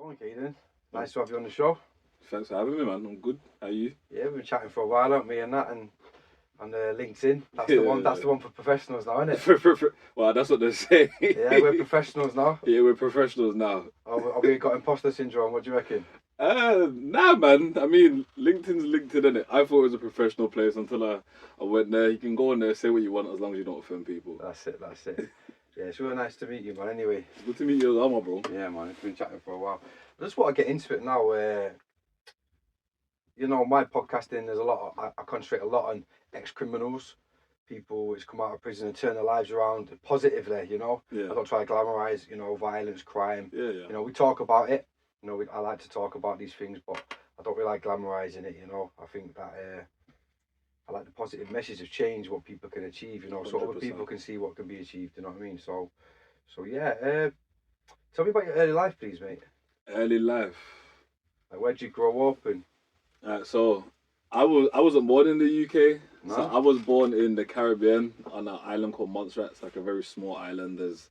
on, Kaidon. Nice to have you on the show. Thanks for having me, man. I'm good. How are you? Yeah, we've been chatting for a while, haven't we? And that, and on LinkedIn. That's the one. That's the one for professionals now, isn't it? Well, that's what they say. Yeah, we're professionals now. Yeah, we're professionals now. Have we got imposter syndrome? What do you reckon? Nah, man. I mean, LinkedIn's LinkedIn, innit? I thought it was a professional place until I went there. You can go in there, say what you want, as long as you don't offend people. That's it. Yeah, it's really nice to meet you, man. Anyway, It's good to meet you as well, my bro. yeah, man. It's been chatting for a while. I just want to get into it now. My podcasting. There's a lot. I concentrate a lot on ex-criminals, people who's come out of prison and turn their lives around positively. Yeah. I don't try to glamorize, violence, crime. Yeah. We talk about it. I like to talk about these things, but I don't really like glamorizing it. I think that I like the positive message of change, what people can achieve. So other 100%. people can see what can be achieved. You know what I mean? So yeah. Tell me about your early life, please, mate. Early life. Like, where'd you grow up and? So I wasn't born in the UK. No? So I was born in the Caribbean on an island called Montserrat. It's like a very small island. There's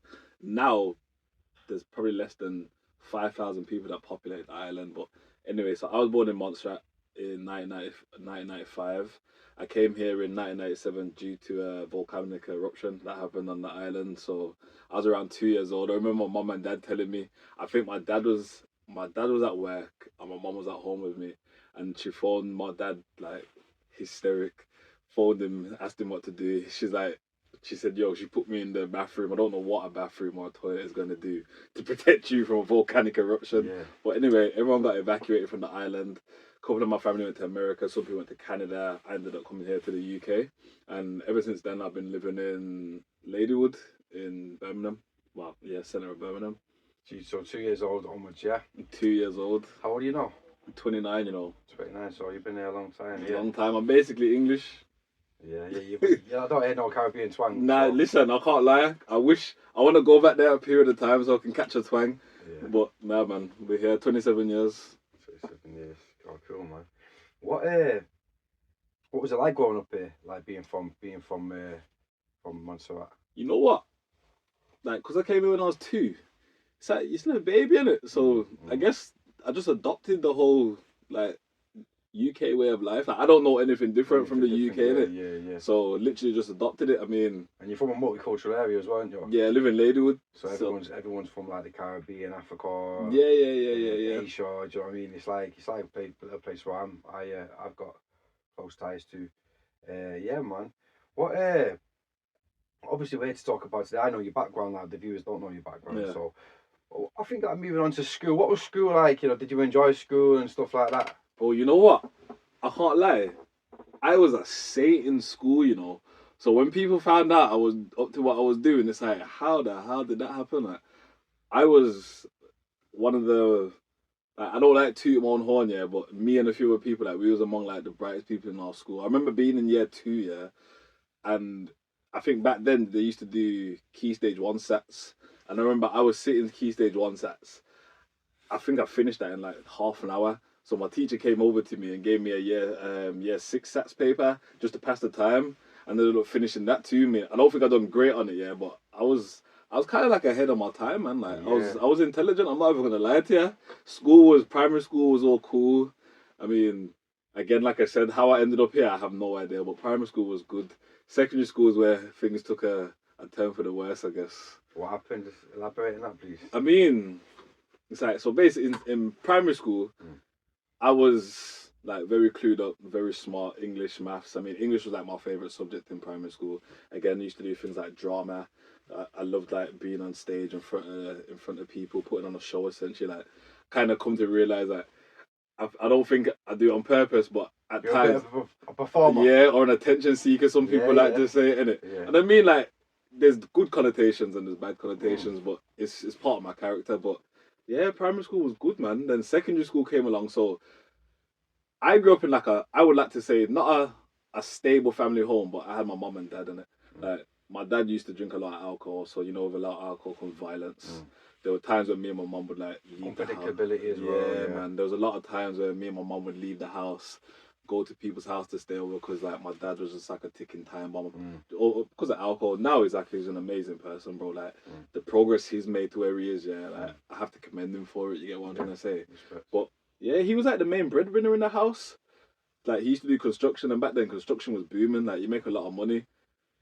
probably less than 5,000 people that populate the island. But anyway, so I was born in Montserrat in 1995. I came here in 1997 due to a volcanic eruption that happened on the island. So I was around 2 years old. I remember my mum and dad telling me. I think my dad was at work and my mum was at home with me, and she phoned my dad, like, hysteric. Phoned him, asked him what to do. She said, yo, she put me in the bathroom. I don't know what a bathroom or a toilet is going to do to protect you from a volcanic eruption. Yeah. But anyway, everyone got evacuated from the island. A couple of my family went to America. Some people went to Canada. I ended up coming here to the UK. And ever since then, I've been living in Ladywood in Birmingham. Well, yeah, centre of Birmingham. So 2 years old onwards, yeah? 2 years old. How old are you now? 29, you know. 29, so you've been there a long time, A yeah. long time. I'm basically English. Yeah, I don't hear no Caribbean twang. Nah, so. listen, I can't lie. I want to go back there a period of time so I can catch a twang. Yeah. But nah, man, we're here 27 years. 27 years. Oh, cool, man. What was it like growing up here? Like being from Montserrat? You know what? Like, because I came here when I was 2. It's like, you're still a baby, innit? So I guess I just adopted the whole, like, UK way of life. Like, I don't know anything different from the UK, innit? Yeah. So literally just adopted it. I mean, And you're from a multicultural area as well, aren't you? yeah, I live in Ladywood. So everyone's from like the Caribbean, Africa. Yeah. Asia, do you know what I mean? It's like a place where I've got close ties to. Yeah, man. What obviously we're here to talk about today. I know your background now, the viewers don't know your background. Yeah. So I think that I'm moving on to school. What was school like? Did you enjoy school and stuff like that? Well, you know what? I can't lie. I was a saint in school, So when people found out I was up to what I was doing, it's like, how the hell did that happen? Like, I was one of the, like, I don't like tooting my own horn, yeah, but me and a few other people, like, we was among, like, the brightest people in our school. I remember being in year 2, yeah, and I think back then they used to do key stage 1 sets, and I remember I was sitting key stage 1 sets. I think I finished that in, like, half an hour. So my teacher came over to me and gave me a year 6 stats paper just to pass the time, and then ended up finishing that to me. I don't think I done great on it, yeah, but I was kind of like ahead of my time, man. Like, Yeah. I was intelligent. I'm not even gonna lie to you. Primary school was all cool. I mean, again, like I said, how I ended up here, I have no idea. But primary school was good. Secondary school is where things took a turn for the worse, I guess. What happened? Just elaborate on that, please. I mean, it's like, so basically in primary school. I was, like, very clued up, very smart, English, maths. I mean, English was, like, my favourite subject in primary school. Again, I used to do things like drama. I loved, like, being on stage in front of people, putting on a show, essentially. Like, kind of come to realise that I don't think I do it on purpose, but at You're times... a bit of a performer. Yeah, or an attention seeker, some people like to say, innit? Yeah. And I mean, like, there's good connotations and there's bad connotations, but it's part of my character, but... Yeah, primary school was good, man. Then secondary school came along, so I grew up in I would like to say, not a stable family home, but I had my mum and dad in it. Like, my dad used to drink a lot of alcohol, so with a lot of alcohol comes violence. There were times when me and my mum would, like, leave the house. Unpredictability as well. Yeah, man. There was a lot of times where me and my mum would leave the house, go to people's house to stay over because like my dad was just like a ticking time bomb. Mm. Or because of alcohol. Now he's an amazing person, bro. Like the progress he's made to where he is, yeah. Like I have to commend him for it. You get what I'm trying to say? Respect. But yeah, he was like the main breadwinner in the house. Like he used to do construction, and back then construction was booming. Like you make a lot of money.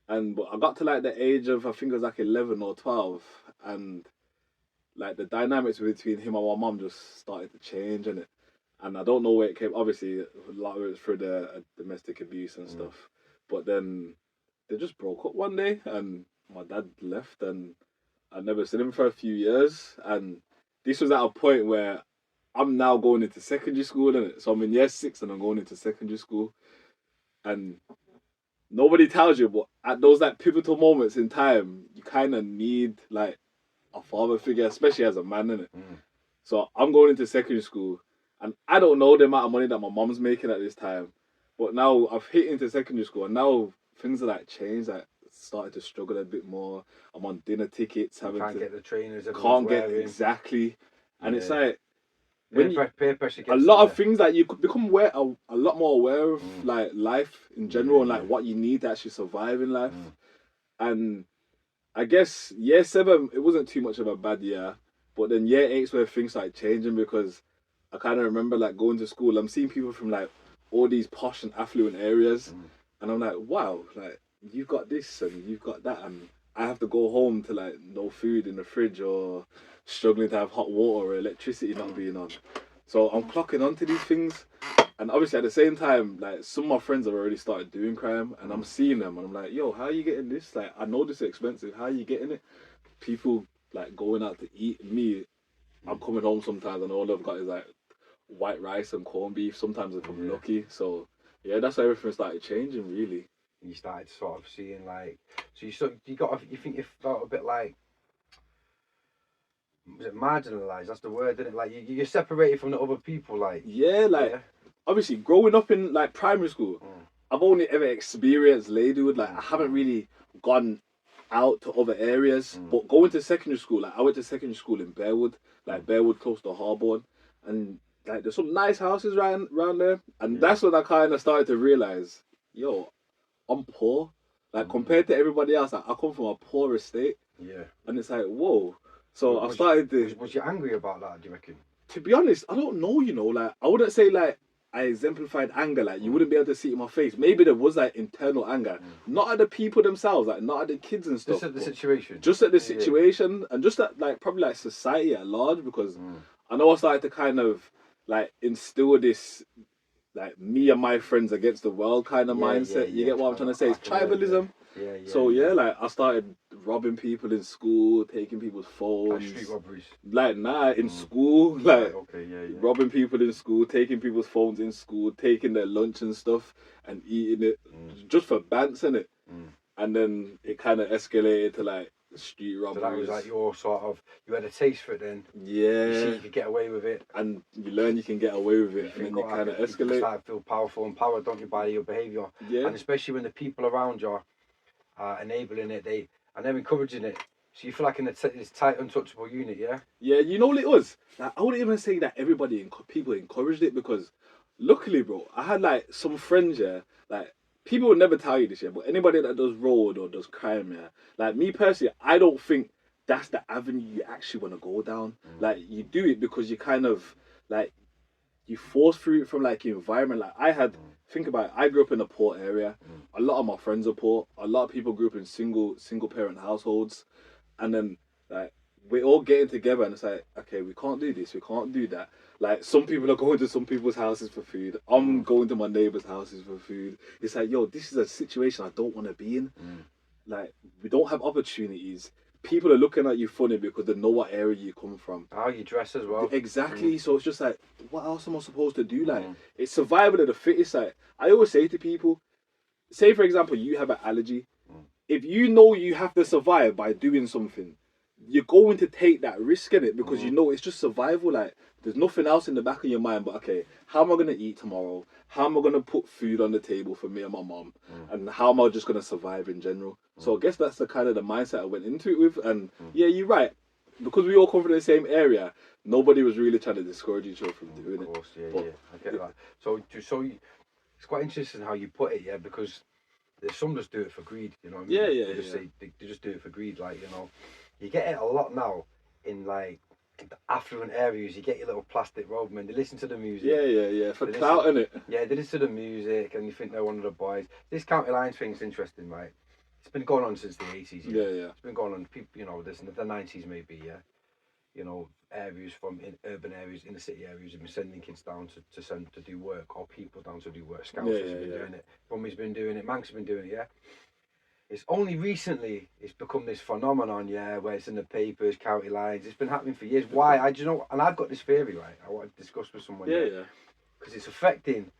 But I got to like the age of I think it was like 11 or 12, and like the dynamics between him and my mum just started to change, and I don't know where it came. Obviously, a lot of it was through the domestic abuse and stuff. But then they just broke up one day, and my dad left, and I never seen him for a few years. And this was at a point where I'm now going into secondary school, innit? So I'm in year 6, and I'm going into secondary school, and nobody tells you, but at those like pivotal moments in time, you kind of need like a father figure, especially as a man, innit? So I'm going into secondary school, and I don't know the amount of money that my mom's making at this time, but now I've hit into secondary school, and now things are like changed. Like started to struggle a bit more. I'm on dinner tickets, Can't get the trainers. Can't get wearing. exactly, and it's like peer pressure a lot of things that you could become aware a lot more aware of like life in general and like what you need to actually survive in life. And I guess year 7 it wasn't too much of a bad year, but then year 8's where things started changing, because I kind of remember like going to school, I'm seeing people from like all these posh and affluent areas, and I'm like, wow, like you've got this and you've got that, and I have to go home to like no food in the fridge or struggling to have hot water or electricity not being on. So I'm clocking onto these things, and obviously at the same time, like some of my friends have already started doing crime, and I'm seeing them, and I'm like, yo, how are you getting this? Like, I know this is expensive. How are you getting it? People like going out to eat. Me, I'm coming home sometimes, and all I've got is like white rice and corned beef. Sometimes if I'm lucky. So yeah, that's how everything started changing, really. You started sort of seeing like, so you think you felt a bit like, was it marginalised? That's the word, isn't it? Like you're separated from the other people, like. Obviously growing up in like primary school, I've only ever experienced ladyhood. Like I haven't really gone out to other areas. But going to secondary school, like I went to secondary school in Bearwood, like Bearwood close to Harborne, and like there's some nice houses around there, and that's when I kind of started to realize, yo, I'm poor. Like compared to everybody else, like, I come from a poor estate. And it's like, whoa. So I started to. Was you angry about that? Do you reckon? To be honest, I don't know. You know, like I wouldn't say like I exemplified anger. Like you wouldn't be able to see it in my face. Maybe there was like internal anger, not at the people themselves, like not at the kids and stuff. Just at the situation. Just at the situation, and just at like probably like society at large. Because I know I started to kind of like instill this like me and my friends against the world kind of mindset. You get what I'm trying to say? It's tribalism. So like I started robbing people in school, taking people's phones. Like street robberies. Like in school, like robbing people in school, taking people's phones in school, taking their lunch and stuff and eating it just for bants, innit? And then it kind of escalated to like street robberies. So that was like your sort of, you had a taste for it then. Yeah. You see you could get away with it. And you learn you can get away with it, and then you kind of escalate. You start to feel powerful and power, don't you, by your behaviour. And especially when the people around you are enabling it, and they're encouraging it. So you feel like in this tight, untouchable unit, yeah? Yeah, you know what it was? Like, I wouldn't even say that people encouraged it, because luckily, bro, I had like some friends, like people would never tell you this, but anybody that does road or does crime, like me personally, I don't think that's the avenue you actually want to go down. Like you do it because you kind of like you force through it from like your environment. Like I had, think about it, I grew up in a poor area. A lot of my friends are poor. A lot of people grew up in single parent households, and then like we're all getting together, and it's like, okay, we can't do this, we can't do that. Like some people are going to some people's houses for food. I'm going to my neighbours' houses for food. It's like, yo, this is a situation I don't want to be in. Like we don't have opportunities. People are looking at you funny because they know what area you come from. How you dress as well. Exactly. So it's just like, what else am I supposed to do? Like, it's survival of the fittest. Like, I always say to people, say for example, you have an allergy. If you know you have to survive by doing something, you're going to take that risk in it, because you know it's just survival. Like, there's nothing else in the back of your mind but, okay, how am I going to eat tomorrow? How am I going to put food on the table for me and my mom? And how am I just going to survive in general? So I guess that's the kind of the mindset I went into it with. And yeah, you're right. Because we all come from the same area, nobody was really trying to discourage each other from doing it. Of course, I get that. So it's quite interesting how you put it, yeah, because there's some just do it for greed, you know what I mean? Yeah, They just yeah. say they just do it for greed, like, you know. You get it a lot now in like the affluent areas. You get your little plastic roadmen. They listen to the music. Yeah. For They clout, listen, innit? yeah, they listen to the music, and you think they're one of the boys. This county lines thing's interesting, right? It's been going on since the 80s, yeah. Yeah. It's been going on, people, you know, this in the 90s maybe, yeah. You know, areas from in urban areas, inner city areas have been sending kids down to send to do work, or people down to do work. Scousers have been doing it. Bummy's been doing it. Manx have been doing it. Yeah. It's only recently it's become this phenomenon, yeah, where it's in the papers, county lines. It's been happening for years. Why? Do you know? And I've got this theory, right? I want to discuss with someone. Yeah. Because it's affecting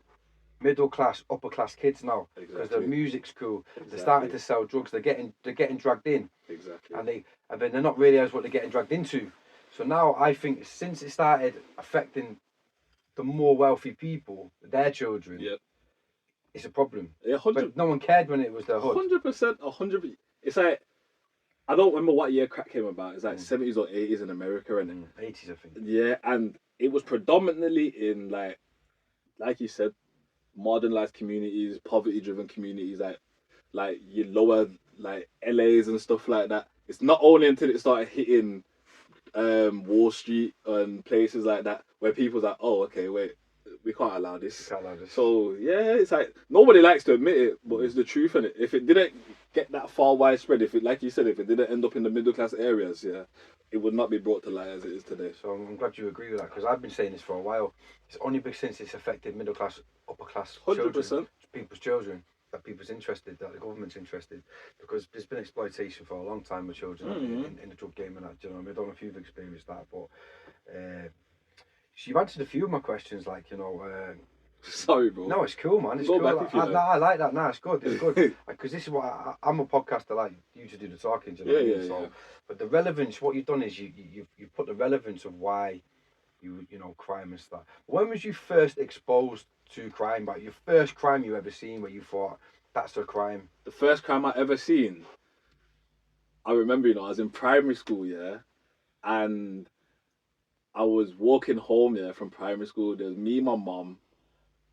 middle class, upper class kids now. Because the music's cool. They're starting to sell drugs. They're getting dragged in. Exactly. And then they're not realising what they're getting dragged into. So now I think since it started affecting the more wealthy people, their children, it's a problem. Yeah, 100. But no one cared when it was their hood. 100%, 100. It's like, I don't remember what year crack came about. It's like 70s or 80s in America, and 80s, I think. Yeah, and it was predominantly in like you said, marginalized communities, poverty-driven communities, like your lower like LAs and stuff like that. It's not only until it started hitting Wall Street and places like that where people's like, oh, okay, wait, we can't allow this. So yeah, it's like nobody likes to admit it, but it's the truth, and if it didn't get that far widespread, if it, like you said, if it didn't end up in the middle class areas, yeah, it would not be brought to light as it is today. So I'm glad you agree with that, because I've been saying this for a while. It's only been since it's affected middle class, upper class 100%. People's children, that people's interested, that the government's interested, because there's been exploitation for a long time with children in the drug game and that. Do you know what I mean? I don't know if you've experienced that, but so you've answered a few of my questions, like, you know. Sorry, bro. No, it's cool, man. It's cool. I like that. No, it's good. It's good. Because this is what I'm a podcaster, like you to do the talking. Do you know what I mean? So, but the relevance, what you've done is you put the relevance of why you know, crime and stuff. When was you first exposed to crime? Like your first crime you ever seen where you thought that's a crime? The first crime I ever seen, I remember, you know, I was in primary school, yeah, and I was walking home, yeah, from primary school. There was me, my mum,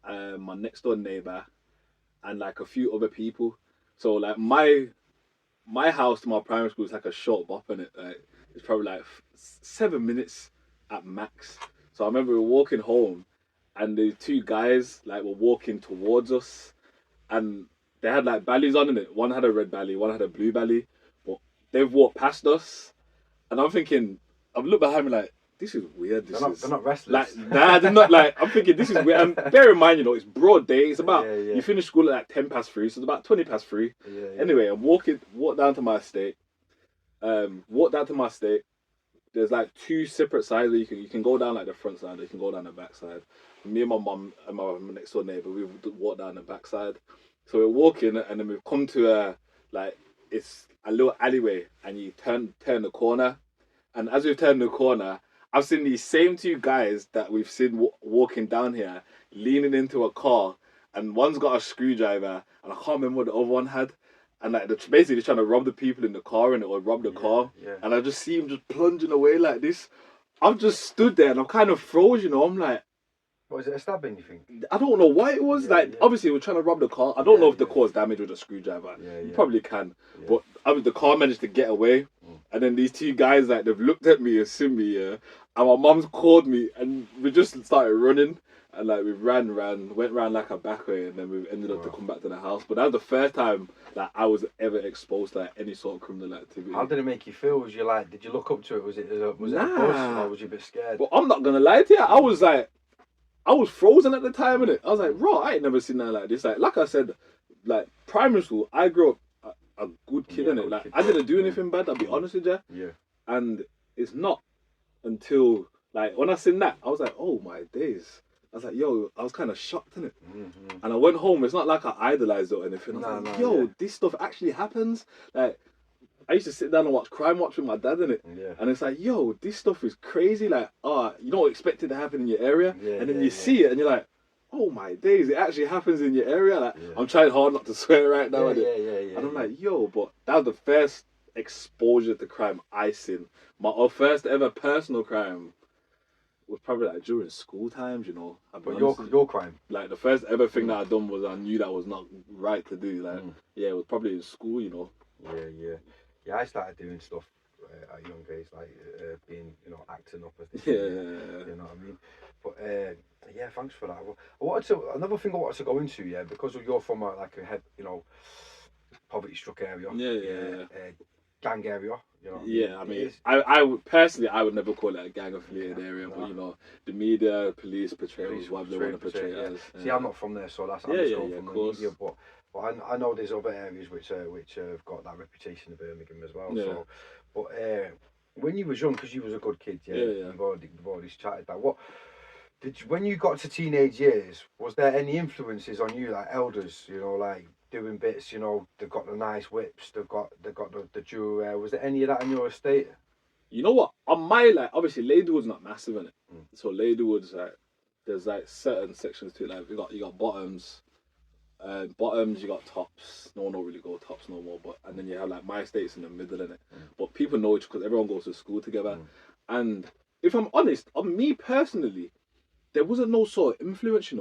my next door neighbor, and like a few other people. So like my house to my primary school is like a short bop, and it's probably like 7 minutes at max. So I remember we were walking home, and the two guys like were walking towards us, and they had like bellies on in it. One had a red belly, one had a blue belly, but they've walked past us, and I'm thinking, I've looked behind me like, this is weird. They're not restless. Like, nah, they're not like. I'm thinking this is weird. And bear in mind, you know, it's broad day. It's about you finish school at like 3:10, so it's about 3:20. Anyway, I walk down to my estate. There's like two separate sides where you can go down like the front side, or you can go down the back side. Me and my mum and my next door neighbour, we walk down the back side. So we're walking, and then we've come to it's a little alleyway, and you turn the corner, and as we've turned the corner, I've seen these same two guys that we've seen walking down here, leaning into a car, and one's got a screwdriver, and I can't remember what the other one had, and like they're basically trying to rob the people in the car, or rob the car, and I just see him just plunging away like this. I've just stood there, and I'm kind of froze, you know. I'm like, was it a stabbing, you think? I don't know why it was. Obviously, we're trying to rob the car. I don't know if the car's damaged with a screwdriver. You probably can. Yeah. But the car managed to get away. And then these two guys, like, they've looked at me and seen me, yeah. And my mum's called me, and we just started running. And, like, we went round like a back way, and then we ended up to come back to the house. But that was the first time that I was ever exposed to like, any sort of criminal activity. How did it make you feel? Was you like, did you look up to it? Was it a buzz, or was you a bit scared? Well, I'm not going to lie to you. I was frozen at the time, innit? I was like, bro, I ain't never seen that like this. Like I said, like, primary school, I grew up a good kid, innit? Like, I didn't do anything bad, I'll be honest with you. Yeah. And it's not until, like, when I seen that, I was like, oh my days. I was like, yo, I was kind of shocked, innit? And I went home. It's not like I idolized it or anything. I was like, this stuff actually happens. Like, I used to sit down and watch Crime Watch with my dad, innit? Yeah. And it's like, yo, this stuff is crazy. Like, you don't expect it to happen in your area. And then you see it and you're like, oh my days, it actually happens in your area. Like, I'm trying hard not to swear right now. And I'm like, yo, but that was the first exposure to crime I seen. My first ever personal crime. was probably like during school times, you know. I'll be But honest. your crime. Like the first ever thing that I done was I knew that was not right to do. Like, Mm. yeah, it was probably in school, you know. Yeah. I started doing stuff at a young age, like being, acting up as they say. Yeah. You know what I mean? But yeah, thanks for that. I wanted to another thing I wanted to go into, yeah, because you're from like a head, poverty-struck area, Yeah. gang area. You know what I mean? Yeah, I It mean, is. I would personally, I would never call it a gang affiliated area, but Nah. you know, the media, police portray Police us whatever they portray, want to portray it yeah. as. See, I'm not from there, so I'm Yeah, just yeah, going yeah, from of the course. media. But I know there's other areas which have got that reputation of Birmingham as well. Yeah. So, but when you was young, because you was a good kid, yeah, Yeah. you've already chatted that. What did you, when you got to teenage years? Was there any influences on you, like elders? Like doing bits. They've got the nice whips. They've got the jewelry. Was there any of that in your estate? You know what? On my like, obviously, Ladywood's not massive in it. Mm. So Ladywood's like, there's like certain sections to it. Like you got bottoms. Bottoms, you got tops. No one don't really go tops no more. But and then you have like my estates in the middle in it. But people know it because everyone goes to school together. And if I'm honest, on me personally, there wasn't no sort of influence.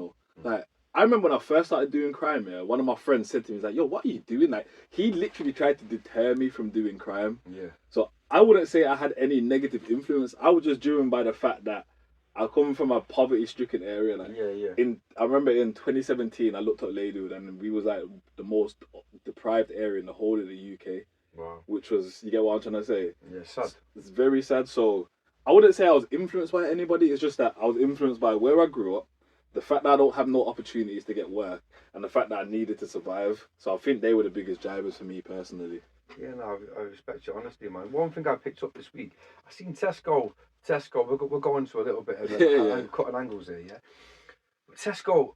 Like I remember when I first started doing crime. Yeah, one of my friends said to me, "He's like, yo, what are you doing?" Like he literally tried to deter me from doing crime. Yeah. So I wouldn't say I had any negative influence. I was just driven by the fact that I come from a poverty-stricken area. Like, Yeah. I remember in 2017, I looked up Ladywood, and we was like the most deprived area in the whole of the UK. Wow. Which was, you get what I'm trying to say? Yeah, sad. It's very sad. So I wouldn't say I was influenced by anybody. It's just that I was influenced by where I grew up, the fact that I don't have no opportunities to get work, and the fact that I needed to survive. So I think they were the biggest drivers for me personally. Yeah, no, I respect your honesty, man. One thing I picked up this week, I seen Tesco. We're going to a little bit of cutting angles here, yeah. Tesco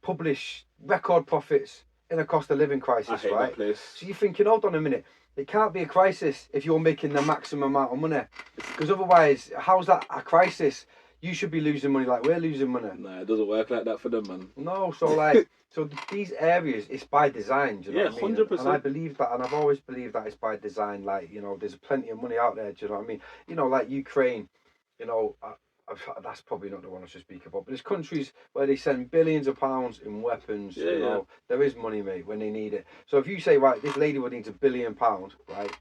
publish record profits in a cost of living crisis, I hate right? that place. So you're thinking, hold on a minute, it can't be a crisis if you're making the maximum amount of money, because otherwise, how's that a crisis? You should be losing money like we're losing money. Nah, it doesn't work like that for them, man. No, so so these areas, it's by design. Do you know what I mean? 100%. And I believe that, and I've always believed that it's by design. Like, there's plenty of money out there. Do you know what I mean? Like Ukraine. That's probably not the one I should speak about. But there's countries where they send billions of pounds in weapons. There is money, mate, when they need it. So if you say, right, this lady would need £1 billion, right,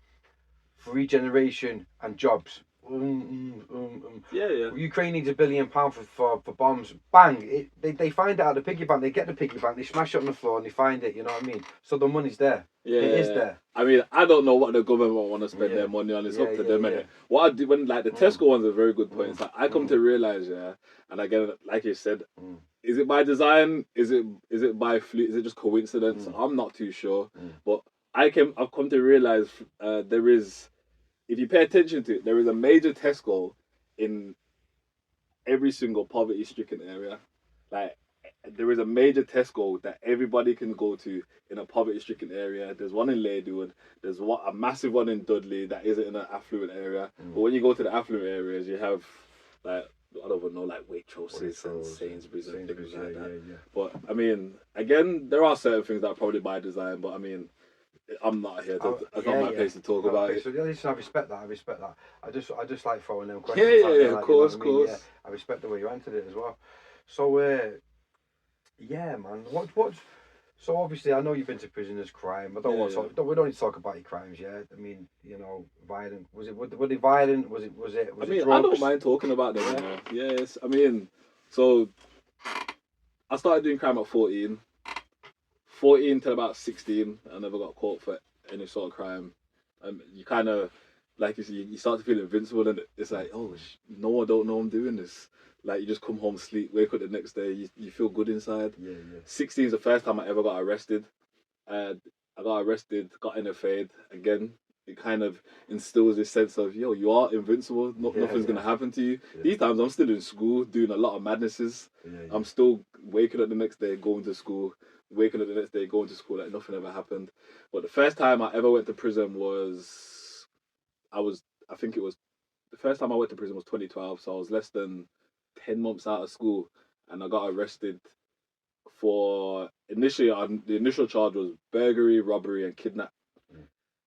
for regeneration and jobs. Yeah. Ukraine needs £1 billion for bombs. Bang! They find it out of the piggy bank. They get the piggy bank. They smash it on the floor and they find it. You know what I mean? So the money's there. Yeah, it is there. I mean, I don't know what the government want to spend their money on. It's up to them. Yeah. What I do when like the Tesco one's a very good point. It's like I come to realize, and again, like you said, is it by design? Is it by fluke? Is it just coincidence? I'm not too sure. But I've come to realize there is, if you pay attention to it, there is a major Tesco in every single poverty-stricken area. Like there is a major Tesco that everybody can go to in a poverty-stricken area. There's one in Ladywood. There's a massive one in Dudley that isn't in an affluent area. But when you go to the affluent areas, you have like, I don't even know, like Waitroses and Sainsbury's and things like that. Yeah. But I mean, again, there are certain things that are probably by design. But I mean, I'm not here to. It's not my place to talk about it. So listen, I respect that. I just like throwing them questions. Yeah, of course. Yeah, I respect the way you answered it as well. So yeah, man. What? So obviously, I know you've been to prison as crime. I don't want to talk. We don't need to talk about your crimes. Yeah, I mean, violent. Were they violent? Was it? I mean, I don't mind talking about them. Yes, I mean, so I started doing crime at 14. 14 till about 16. I never got caught for any sort of crime. You kind of, like you start to feel invincible, and it's like, oh, no one don't know I'm doing this. Like you just come home, sleep, wake up the next day, you feel good inside. Yeah. 16 is the first time I ever got arrested. I got arrested, got NFA'd again. It kind of instills this sense of, yo, you are invincible. Nothing's gonna happen to you. Yeah. These times I'm still in school doing a lot of madnesses. I'm still waking up the next day, going to school. Waking up the next day, going to school, like nothing ever happened. But the first time I ever went to prison was, I think it was, the first time I went to prison was 2012. So I was less than 10 months out of school, and I got arrested for initially, the initial charge was burglary, robbery, and kidnap.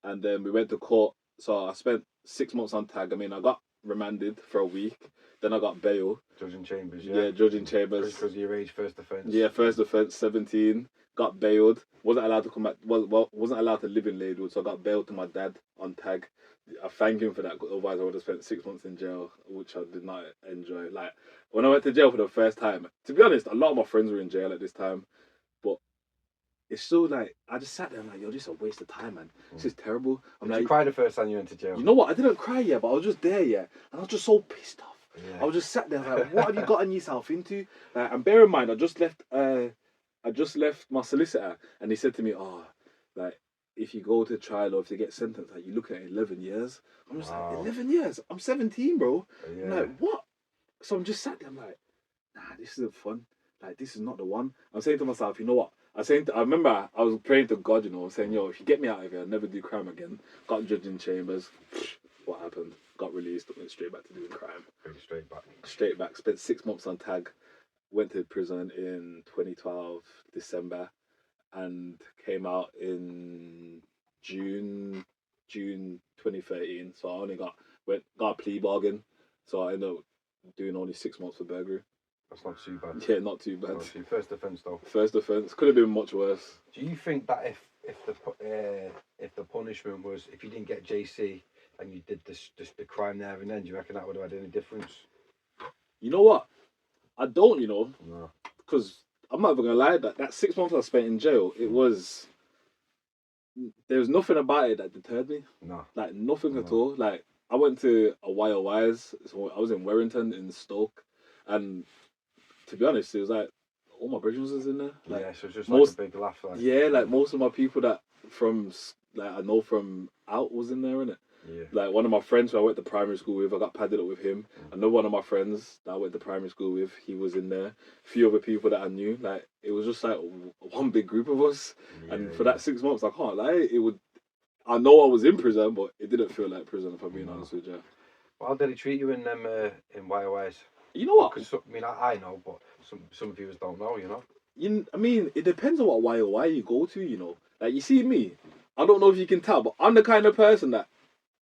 And then we went to court. So I spent 6 months on tag. I mean, I got remanded for a week. Then I got bail. Judge in chambers, Yeah, judge in chambers. Because of your age, first offence. Yeah, first offence, 17. Got bailed. Wasn't allowed to come back. Wasn't allowed to live in Laidwood, so I got bailed to my dad on tag. I thank him for that. Otherwise, I would have spent 6 months in jail, which I did not enjoy. Like when I went to jail for the first time. To be honest, a lot of my friends were in jail at this time, but it's still like I just sat there. I'm like, yo, this is a waste of time, man. This is terrible. Did you cry the first time you went to jail? You know what? I didn't cry yet, but I was just there, and I was just so pissed off. Yeah. I was just sat there like, what have you gotten yourself into? And bear in mind, I just left my solicitor, and he said to me, "Oh, like if you go to trial or if you get sentenced, like you look at 11 years." I'm just like, 11 years? I'm 17, bro. Yeah. I'm like, what? So I'm just sat there. I'm like, nah, this isn't fun. Like this is not the one. I'm saying to myself, you know what? I remember I was praying to God, you know, saying, yo, if you get me out of here, I'll never do crime again. Got judged in chambers. What happened? Got released, went straight back to doing crime. Straight back. Straight back. Spent 6 months on tag. Went to prison in 2012, December, and came out in June 2013. So I only got a plea bargain. So I ended up doing only 6 months for burglary. That's not too bad. Yeah, not too bad. First offence though. First offence. Could have been much worse. Do you think that if the punishment was if you didn't get JC and you did the crime there and then, do you reckon that would have had any difference? You know what? I don't, you know. No. Because I'm not even gonna lie, that 6 months I spent in jail, there was nothing about it that deterred me. No. Like nothing at all. Like I went to a YOY's, so I was in Warrington in Stoke, and to be honest, it was like all my brethren was in there. Like, yeah, so it's just like a big laugh. Like. Yeah, like most of my people that I know from out was in there, innit? Yeah. Like one of my friends who I went to primary school with, I got padded up with him. I know one of my friends that I went to primary school with, he was in there. A few other people that I knew, like it was just like one big group of us. Yeah, and for that 6 months, I can't lie, I know I was in prison, but it didn't feel like prison if I'm being honest with you. Well, how did he treat you in them in YOIs? You know what? Because I mean, I know, but some viewers don't know. You know. I mean, it depends on what YOI you go to. You know, like you see me. I don't know if you can tell, but I'm the kind of person that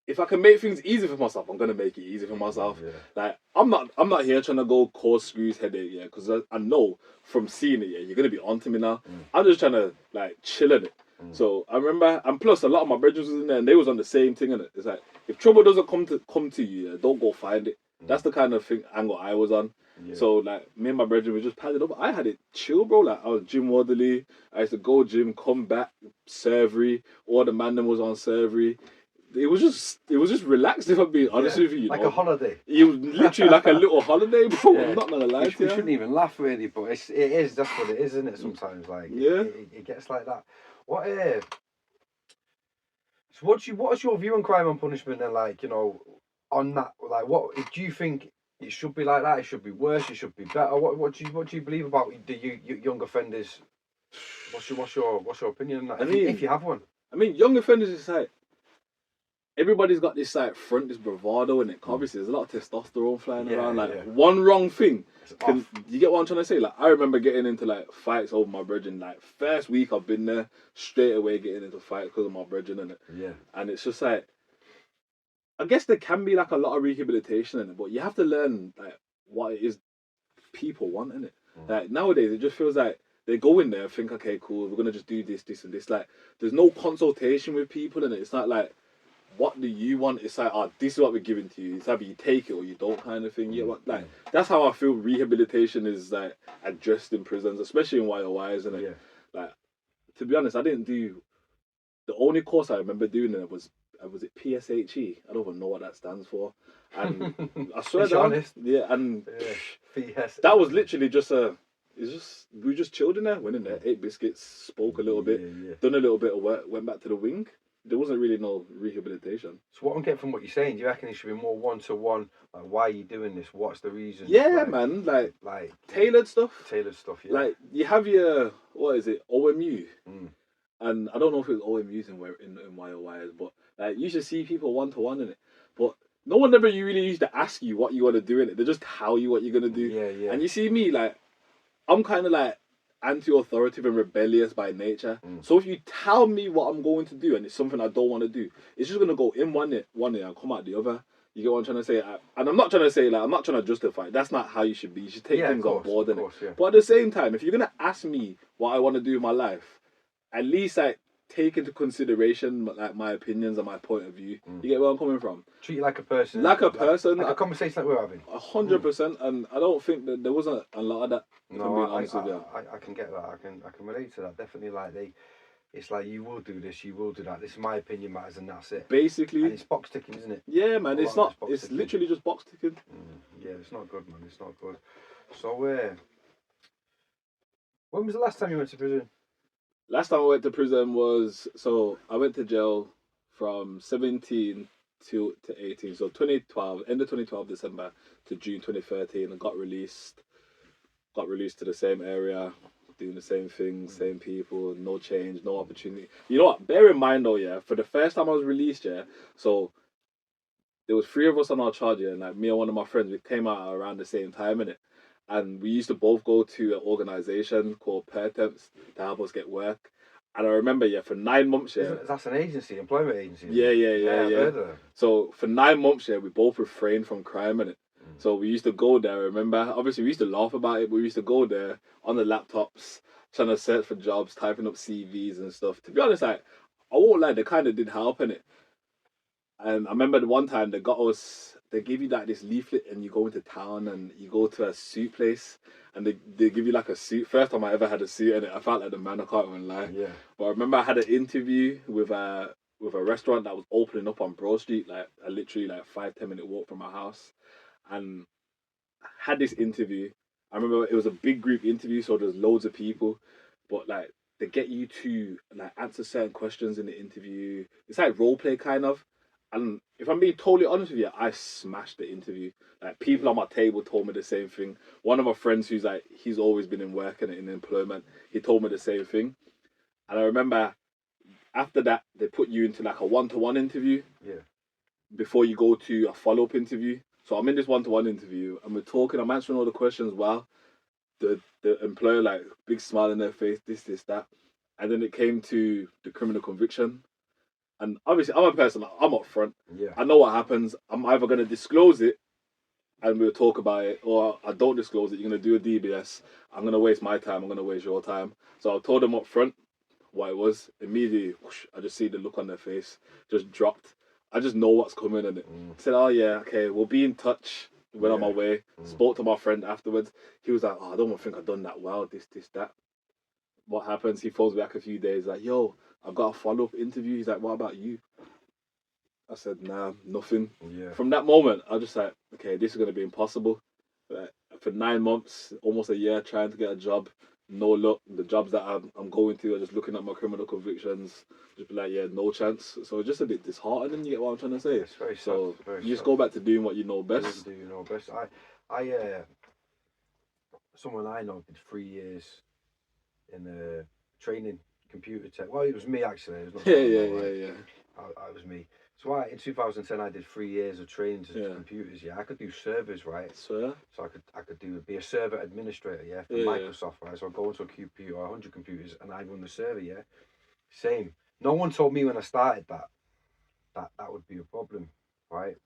if I can make things easy for myself, I'm gonna make it easy for myself. Yeah. Like I'm not here trying to go cause screws headache, yeah, because I know from seeing it, yeah, you're gonna be onto me now. I'm just trying to like chill in it. So I remember, and plus a lot of my brothers was in there, and they was on the same thing, innit? It's like if trouble doesn't come to you, yeah, don't go find it. That's the kind of angle I was on. Yeah. So like me and my brethren were just padded up. I had it chill, bro. Like I was gym Waterley. I used to go gym, come back, servery. All the man them was on servery. It was just relaxed. If I'm being honest with you, like a holiday. It was literally like a little holiday, bro. Yeah. I'm not gonna lie to you. We shouldn't even laugh really, but it is. That's what it is, isn't it? Sometimes like it gets like that. What So what's your view on crime and punishment then? Like, you know, on that, like, what do you think it should be like that? It should be worse. It should be better. What do you believe about the young offenders? What's your opinion on that? If you have one. I mean, young offenders is like everybody's got this like front, this bravado in it. Obviously, there's a lot of testosterone flying around. Like one wrong thing, you get what I'm trying to say? Like I remember getting into like fights over my brethren. Like first week I've been there, straight away getting into fights because of my brethren in it. Yeah, and it's just like. I guess there can be like a lot of rehabilitation in it, but you have to learn like what it is people want in it. Like nowadays, it just feels like they go in there and think, okay, cool, we're gonna just do this, this, and this. Like, there's no consultation with people in it. It's not like, what do you want? It's like, this is what we're giving to you. It's either you take it or you don't, kind of thing. Yeah, like that's how I feel rehabilitation is like addressed in prisons, especially in YOIs. And like, to be honest, I didn't do. The only course I remember doing it was it PSHE? I don't even know what that stands for. And I swear that that was literally just we just chilled in there, went in there, ate biscuits, spoke a little bit, done a little bit of work, went back to the wing. There wasn't really no rehabilitation. So what I'm getting from what you're saying, do you reckon it should be more one-to-one? Like, why are you doing this? What's the reason? Yeah, man, like tailored stuff. Tailored stuff, yeah. Like you have your OMU, and I don't know if it was OMUs in YOYs, but like you should see people one-to-one in it. But no one ever really used to ask you what you want to do in it. They just tell you what you're gonna do. Yeah. And you see me, like I'm kind of like anti-authoritative and rebellious by nature. So if you tell me what I'm going to do and it's something I don't want to do, it's just gonna go in one ear and come out the other. You get what I'm trying to say? And I'm not trying to say, like, I'm not trying to justify it. That's not how you should be. You should take things on board, innit? Yeah. But at the same time, if you're going to ask me what I want to do in my life, at least, like, take into consideration, like, my opinions and my point of view. You get where I'm coming from? Treat you like a person. Like a person. Like a conversation that we're having. 100%. And I don't think that there wasn't a lot of that. No, I can get that. I can relate to that. Definitely, like, it's like, you will do this, you will do that. This is my opinion matters, and that's it. Basically. And it's box ticking, isn't it? Yeah, man. It's not. It's literally just box ticking. Yeah, it's not good, man. It's not good. So, when was the last time you went to prison? Last time I went to prison was, so I went to jail from 17 to 18. So 2012, end of 2012 December to June 2013, and got released. Got released to the same area, doing the same thing, same people, no change, no opportunity. You know what? Bear in mind though, yeah, for the first time I was released, yeah, so there was 3 of us on our charge, yeah, and like me and one of my friends, we came out around the same time, innit? And we used to both go to an organisation called Temps to help us get work. And I remember, yeah, for 9 months, yeah. That's an agency, employment agency. Yeah. I've heard of them. So for 9 months, yeah, we both refrained from crime, innit? So we used to go there, remember? Obviously, we used to laugh about it, but we used to go there on the laptops, trying to search for jobs, typing up CVs and stuff. To be honest, like, I won't lie, they kind of did help, innit? And I remember the one time they give you like this leaflet, and you go into town and you go to a suit place, and they give you like a suit. First time I ever had a suit, and I felt like the man, I can't even lie. Yeah. But I remember I had an interview with a restaurant that was opening up on Broad Street, like literally like 5-10 minute walk from my house, and I had this interview. I remember it was a big group interview, so there's loads of people, but like they get you to like answer certain questions in the interview. It's like role play kind of. And if I'm being totally honest with you, I smashed the interview. Like, people on my table told me the same thing. One of my friends who's like, he's always been in work and in employment, he told me the same thing. And I remember after that, they put you into like a one-to-one interview. Yeah. Before you go to a follow-up interview. So I'm in this one-to-one interview, and we're talking, I'm answering all the questions well. The employer, like, big smile in their face, this, that. And then it came to the criminal conviction. And obviously, I'm a person, I'm up front. Yeah. I know what happens. I'm either going to disclose it and we'll talk about it, or I don't disclose it. You're going to do a DBS. I'm going to waste my time. I'm going to waste your time. So I told them up front what it was. Immediately, whoosh, I just see the look on their face just dropped. I just know what's coming. And it said, oh, yeah, okay, we'll be in touch. Went on my way. Spoke to my friend afterwards. He was like, oh, I don't think I've done that well, this, that. What happens? He phones me back a few days like, yo, I've got a follow-up interview. He's like, what about you? I said, nah, nothing. Yeah. From that moment, I was just like, okay, this is going to be impossible. Like, for 9 months, almost a year, trying to get a job, no luck. The jobs that I'm going to are just looking at my criminal convictions, just be like, yeah, no chance. So it's just a bit disheartening, you get what I'm trying to say? It's very so sad, very you just sad. go back to doing what you know best. Do you know best? Someone I know did 3 years in training computer tech. Well, it was me actually. It was not Yeah. it was me. So in 2010 I did 3 years of training to computers. Yeah, I could do servers, right? So I could be a server administrator, yeah, for Microsoft, right? So I go into a computer, 100 computers, and I run the server, yeah. Same. No one told me when I started that would be a problem, right?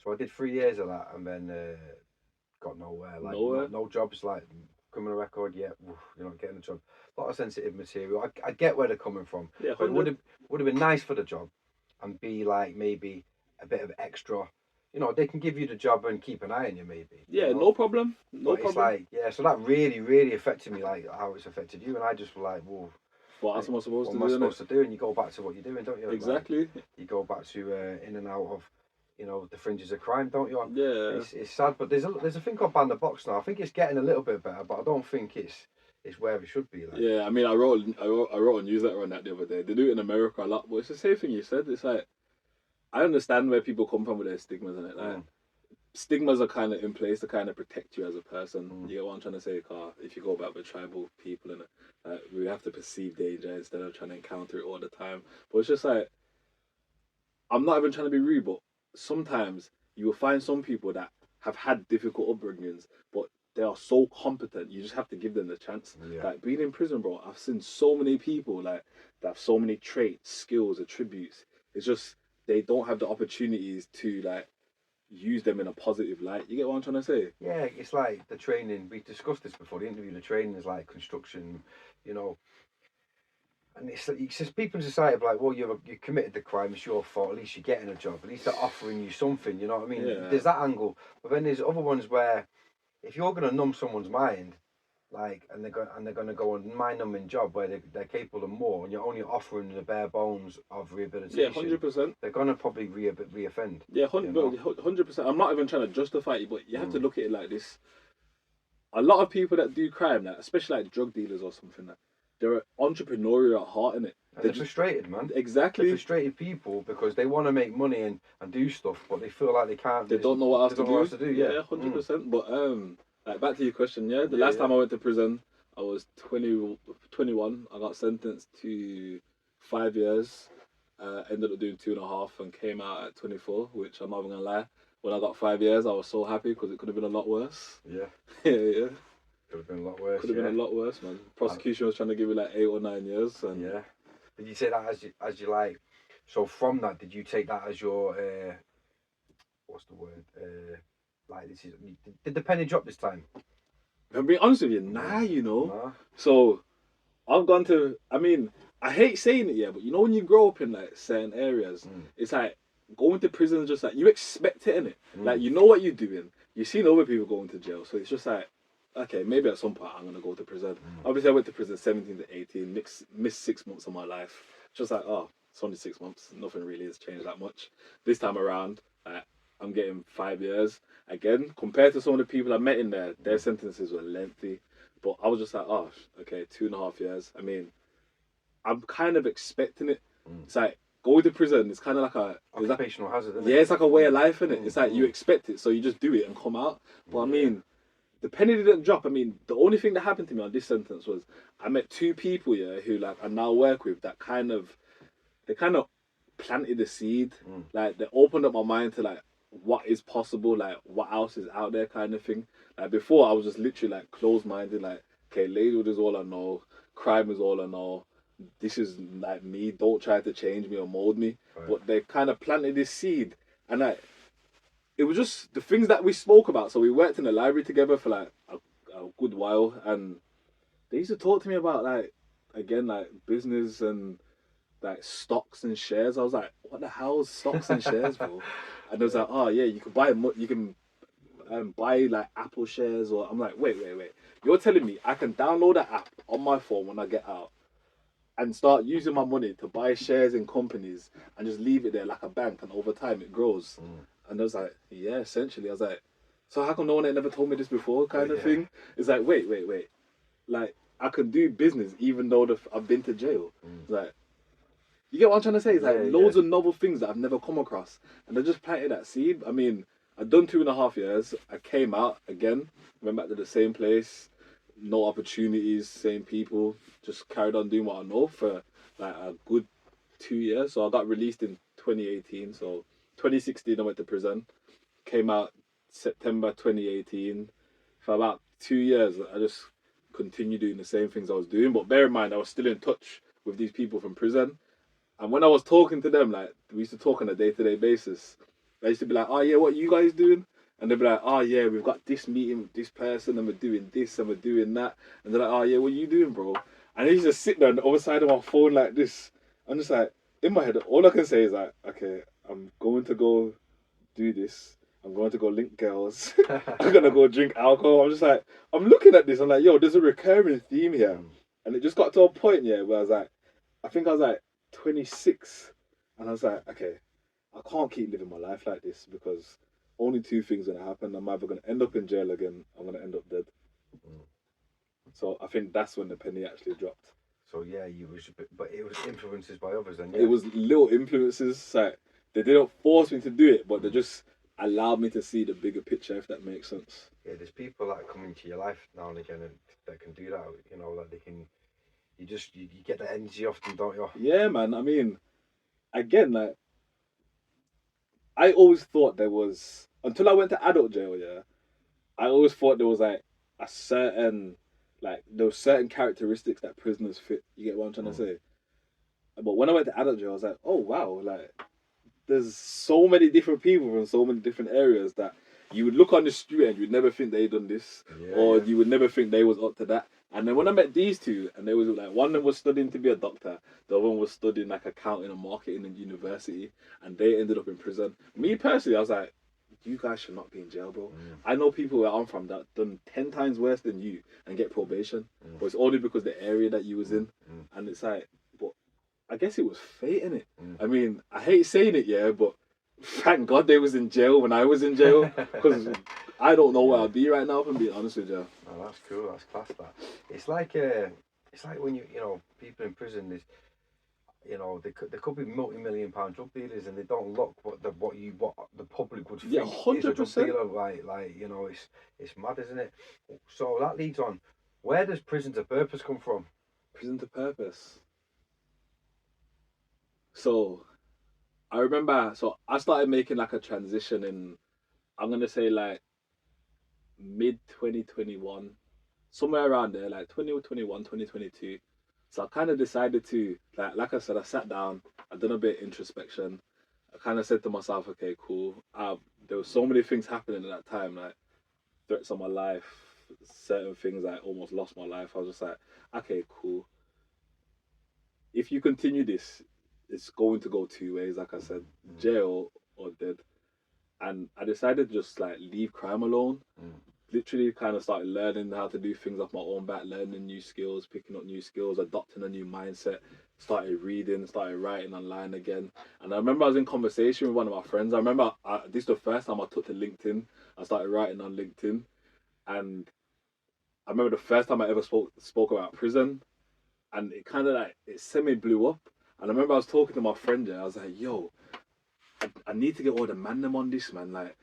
So I did 3 years of that, and then got nowhere. Like no jobs, like criminal record. Yeah, you're not getting a job. A lot of sensitive material. I get where they're coming from. Yeah, but it would have been nice for the job, and be like maybe a bit of extra. You know, they can give you the job and keep an eye on you, maybe. Yeah, you know? no problem. It's like, so that really affected me, like how it's affected you, and I just was like, whoa. What else am I supposed to do? What am I supposed to do? And you go back to what you're doing, don't you? Exactly. Like, you go back to in and out of, the fringes of crime, don't you? Yeah. It's sad, but there's a thing called ban the box now. I think it's getting a little bit better, but I don't think it's where it should be. Like. Yeah, I mean, I wrote a newsletter on that the other day. They do it in America a lot, but it's the same thing you said. It's like, I understand where people come from with their stigmas and it. Like, stigmas are kind of in place to kind of protect you as a person. You get what I'm trying to say, Carl? If you go back with tribal people and we have to perceive danger instead of trying to encounter it all the time. But it's just like, I'm not even trying to be rude, but sometimes you will find some people that have had difficult upbringings, but they are so competent. You just have to give them the chance. Yeah. Like, being in prison, bro, I've seen so many people like that have so many traits, skills, attributes. It's just they don't have the opportunities to like use them in a positive light. You get what I'm trying to say? Yeah, it's like the training. We discussed this before the interview. The training is like construction, you know. And it's just people in society are like, well, you committed the crime, it's your fault. At least you're getting a job. At least they're offering you something. You know what I mean? Yeah. There's that angle, but then there's other ones where if you're gonna numb someone's mind, like, and they're gonna go on mind numbing job where they're capable of more, and you're only offering the bare bones of Yeah, rehabilitation. 100%. They're gonna probably reoffend. Yeah, You know? 100%. I'm not even trying to justify it, but you have to look at it like this. A lot of people that do crime, like, especially like drug dealers or something, like, they're entrepreneurial at heart, innit? And they're frustrated, man. Exactly. They're frustrated people because they want to make money and do stuff, but they feel like they can't. They don't know what else they don't know what else to do. Yeah, 100%. But like, back to your question, yeah. The last time I went to prison, I was 21. I got sentenced to 5 years. Ended up doing 2.5 and came out at 24, which I'm not even gonna lie. When I got 5 years, I was so happy because it could have been a lot worse. Yeah. yeah. Could have been a lot worse. Could have been a lot worse, man. Prosecution was trying to give me like 8 or 9 years. And yeah. Did you say that as you like? So from that, did you take that as your what's the word? Like this is did the penny drop this time? I'm being honest with you, you know. Nah. So I've gone to. I mean, I hate saying it, yeah, but you know when you grow up in like certain areas, it's like going to prison is just like you expect it, innit? Like you know what you're doing. You've seen other people going to jail, so it's just like, okay, maybe at some point I'm gonna go to prison. Obviously, I went to prison 17 to 18, missed 6 months of my life. Just like, oh, it's only 6 months. Nothing really has changed that much. This time around, I'm getting 5 years. Again, compared to some of the people I met in there, their sentences were lengthy. But I was just like, oh, okay, 2.5 years. I mean, I'm kind of expecting it. It's like going to prison. It's kind of like a occupational hazard. Isn't it? It's like a way of life, isn't it? It's like you expect it, so you just do it and come out. But I mean, the penny didn't drop. I mean, the only thing that happened to me on this sentence was I met 2 people, who like I now work with that kind of planted the seed. Like they opened up my mind to like what is possible, like what else is out there, kind of thing. Like before, I was just literally like closed-minded, like, okay, labeled is all I know, crime is all I know. This is like me. Don't try to change me or mold me. Right. But they kind of planted this seed, and like it was just the things that we spoke about. So we worked in the library together for like a good while, and they used to talk to me about like business and like stocks and shares. I was like, what the hell is stocks and shares, bro? And they was like, oh yeah, you can buy like Apple shares, or I'm like, wait. You're telling me I can download an app on my phone when I get out and start using my money to buy shares in companies and just leave it there like a bank, and over time it grows. And I was like, yeah, essentially. I was like, so how come no one had never told me this before, kind of thing? It's like, wait. Like, I can do business even though I've been to jail. Like, you get what I'm trying to say? It's like loads of novel things that I've never come across. And they just planted that seed. I mean, I'd done 2.5 years. I came out again, went back to the same place. No opportunities, same people, just carried on doing what I know for like a good 2 years. So I got released in 2018. So 2016 I went to prison, came out September 2018. For about 2 years I just continued doing the same things I was doing. But bear in mind, I was still in touch with these people from prison. And when I was talking to them, like we used to talk on a day-to-day basis, I used to be like, oh yeah, what are you guys doing? And they'd be like, oh yeah, we've got this meeting with this person and we're doing this and we're doing that. And they're like, oh yeah, what are you doing, bro? And I used to sit there on the other side of my phone like this. I'm just like, in my head, all I can say is like, okay, I'm going to go do this. I'm going to go link girls. I'm going to go drink alcohol. I'm just like, I'm looking at this. I'm like, yo, there's a recurring theme here. And it just got to a point, where I was like, I think I was like 26. And I was like, okay, I can't keep living my life like this because only 2 things are going to happen. I'm either going to end up in jail again, I'm going to end up dead. So I think that's when the penny actually dropped. So yeah, but it was influences by others then. It was little influences. Like they didn't force me to do it, but they just allowed me to see the bigger picture, if that makes sense. Yeah, there's people that come into your life now and again and that can do that. That they can. You get the energy off them, don't you? Yeah, man. I mean, again, like I always thought there was, until I went to adult jail. Yeah, I always thought there was like a certain. Like, there were certain characteristics that prisoners fit. You get what I'm trying to say? But when I went to adult jail, I was like, oh, wow. Like, there's so many different people from so many different areas that you would look on the street and you'd never think they done this, or you would never think they was up to that. And then when I met these two, and they was like, one of them was studying to be a doctor, the other one was studying like accounting and marketing in university, and they ended up in prison. Me personally, I was like, you guys should not be in jail, bro. I know people where I'm from that done 10 times worse than you and get probation, but it's only because the area that you was in, and it's like, but I guess it was fate, innit? I mean, I hate saying it, yeah, but thank God they was in jail when I was in jail, because I don't know where I'll be right now, if I'm being honest with you. Oh, that's cool. That's class. That it's like when you know people in prison. There's they could be multi-million-pound drug dealers and they don't look what the public would think is a drug 100%. dealer. Like it's mad, isn't it? So that leads on. Where does prison to purpose come from? Prison to purpose. So I remember, so I started making like a transition in, I'm gonna say like mid 2021, somewhere around there, like 2021, 2022. So I kind of decided to, like I said, I sat down, I done a bit of introspection. I kind of said to myself, okay, cool. There were so many things happening at that time, like threats on my life, certain things. I almost lost my life. I was just like, okay, cool. If you continue this, it's going to go two ways. Like I said, jail or dead. And I decided to just like leave crime alone. Literally kind of started learning how to do things off my own back, learning new skills, picking up new skills, adopting a new mindset, started reading, started writing online again. And I remember I was in conversation with one of my friends. I remember this is the first time I took to LinkedIn. I started writing on LinkedIn. And I remember the first time I ever spoke about prison. And it kind of like, it semi blew up. And I remember I was talking to my friend there. I was like, yo, I need to get all the man them on this, man. Like,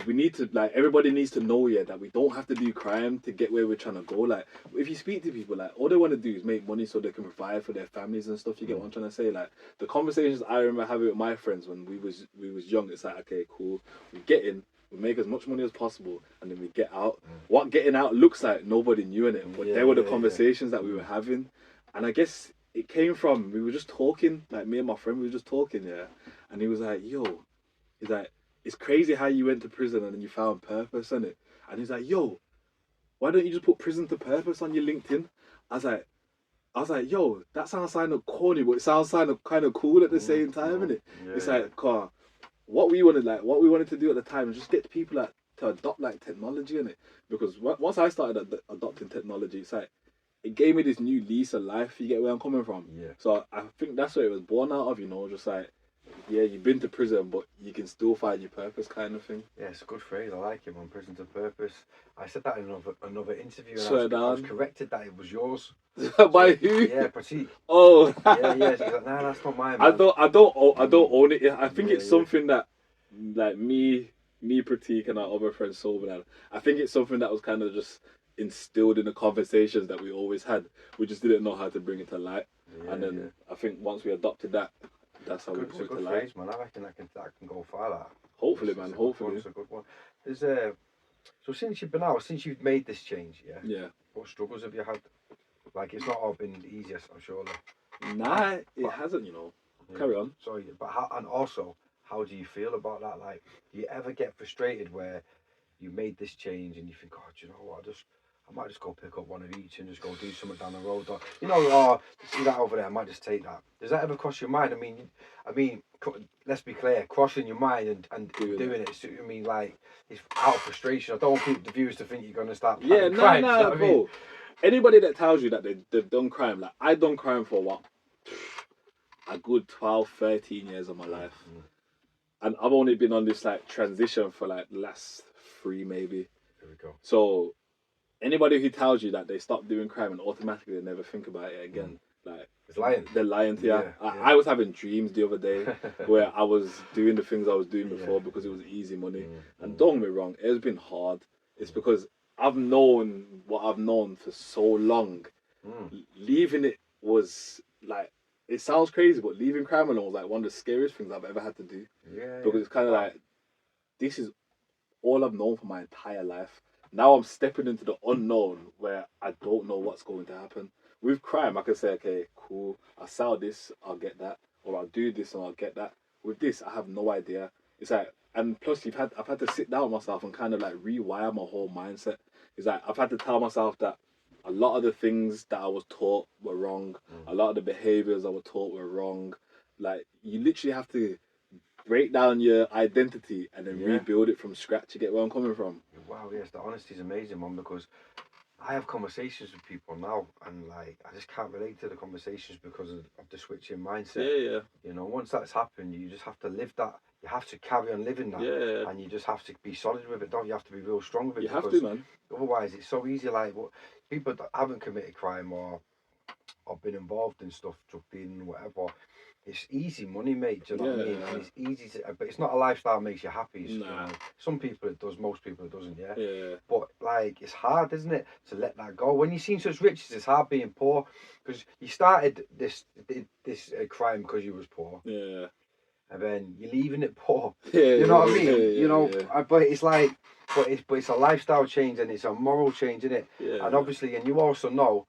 we need to, like, everybody needs to know, yeah, that we don't have to do crime to get where we're trying to go. Like, if you speak to people, like, all they want to do is make money so they can provide for their families and stuff. You get what I'm trying to say? Like, the conversations I remember having with my friends when we was young, it's like, okay, cool, we get in, we make as much money as possible, and then we get out. What getting out looks like, nobody knew in it, but there were the conversations that we were having. And I guess it came from, we were just talking, like, me and my friend, we were just talking, yeah. And he was like, yo, he's like, it's crazy how you went to prison and then you found purpose, innit? And he's like, yo, why don't you just put prison to purpose on your LinkedIn? I was like, yo, that sounds kind of corny, but it sounds kind of cool at the same time, innit? It's like, what we wanted to do at the time is just get people like to adopt like technology, innit? Because once I started adopting technology, it's like, it gave me this new lease of life. You get where I'm coming from? Yeah. So I think that's what it was born out of, just like, yeah, you've been to prison, but you can still find your purpose, kind of thing. Yeah, it's a good phrase. I like it, man. Prison to purpose. I said that in another interview, and I was corrected that it was yours. By who? Yeah, Pratik. Oh. yeah. So he's like, nah, that's not mine, man. I don't own it. I think it's something that, like me, Pratik, and our other friend Sobernan, I think it's something that was kind of just instilled in the conversations that we always had. We just didn't know how to bring it to light. And then I think once we adopted that, that's how we brought it to light. Phrase, man. I reckon that can go far. That. Hopefully, man. Hopefully. It's a good one. There's so since you've made this change, yeah. What struggles have you had? Like, it's not all been the easiest, I'm sure. Nah, it hasn't. Carry on. Sorry, but how do you feel about that? Like, do you ever get frustrated where you made this change and you think, oh, do you know what? I might just go pick up one of each and just go do something down the road. Or, see that over there, I might just take that. Does that ever cross your mind? I mean, let's be clear, crossing your mind and doing it. So, I mean, like, it's out of frustration. I don't want the viewers to think you're going to start planning crimes. No, bro. Anybody that tells you that they've done crime, like, I've done crime for what? A good 12, 13 years of my life. And I've only been on this, like, transition for, like, the last 3, maybe. There we go. So, anybody who tells you that they stop doing crime and automatically they never think about it again, like, it's lying. They're lying to you. I was having dreams the other day where I was doing the things I was doing before because it was easy money. And don't get me wrong, it's been hard. It's because I've known what I've known for so long. Leaving it was like, it sounds crazy, but leaving crime alone was like one of the scariest things I've ever had to do. Because it's kind of like, this is all I've known for my entire life. Now I'm stepping into the unknown where I don't know what's going to happen. With crime, I can say, okay, cool, I'll sell this, I'll get that. Or I'll do this and I'll get that. with this, I have no idea. It's like, and plus I've had to sit down with myself and kind of like rewire my whole mindset. It's like I've had to tell myself that a lot of the things that I was taught were wrong. A lot of the behaviors I was taught were wrong. Like you literally have to break down your identity and then rebuild it from scratch. You get where I'm coming from? Wow, yes, the honesty is amazing, man, because I have conversations with people now, and like I just can't relate to the conversations because of the switch in mindset. Yeah, yeah, You know, once that's happened, you just have to live that. You have to carry on living that, yeah. and you just have to be solid with it. Don't you have to be real strong with it? You have Because to, man. otherwise, it's so easy. Like what people that haven't committed crime or been involved in stuff, drug dealing, whatever. It's easy money, mate. Do you know what I mean? And it's easy to, but it's not a lifestyle that makes you happy. You know? Some people it does, most people it doesn't. Yeah. Yeah. But like, it's hard, isn't it, to let that go? When you see such riches, it's hard being poor because you started this crime because you was poor. Yeah. And then you're leaving it poor. Yeah. You know what I mean? Yeah, you know, yeah. but it's like, but it's a lifestyle change and it's a moral change, isn't it? Yeah. And obviously, and you also know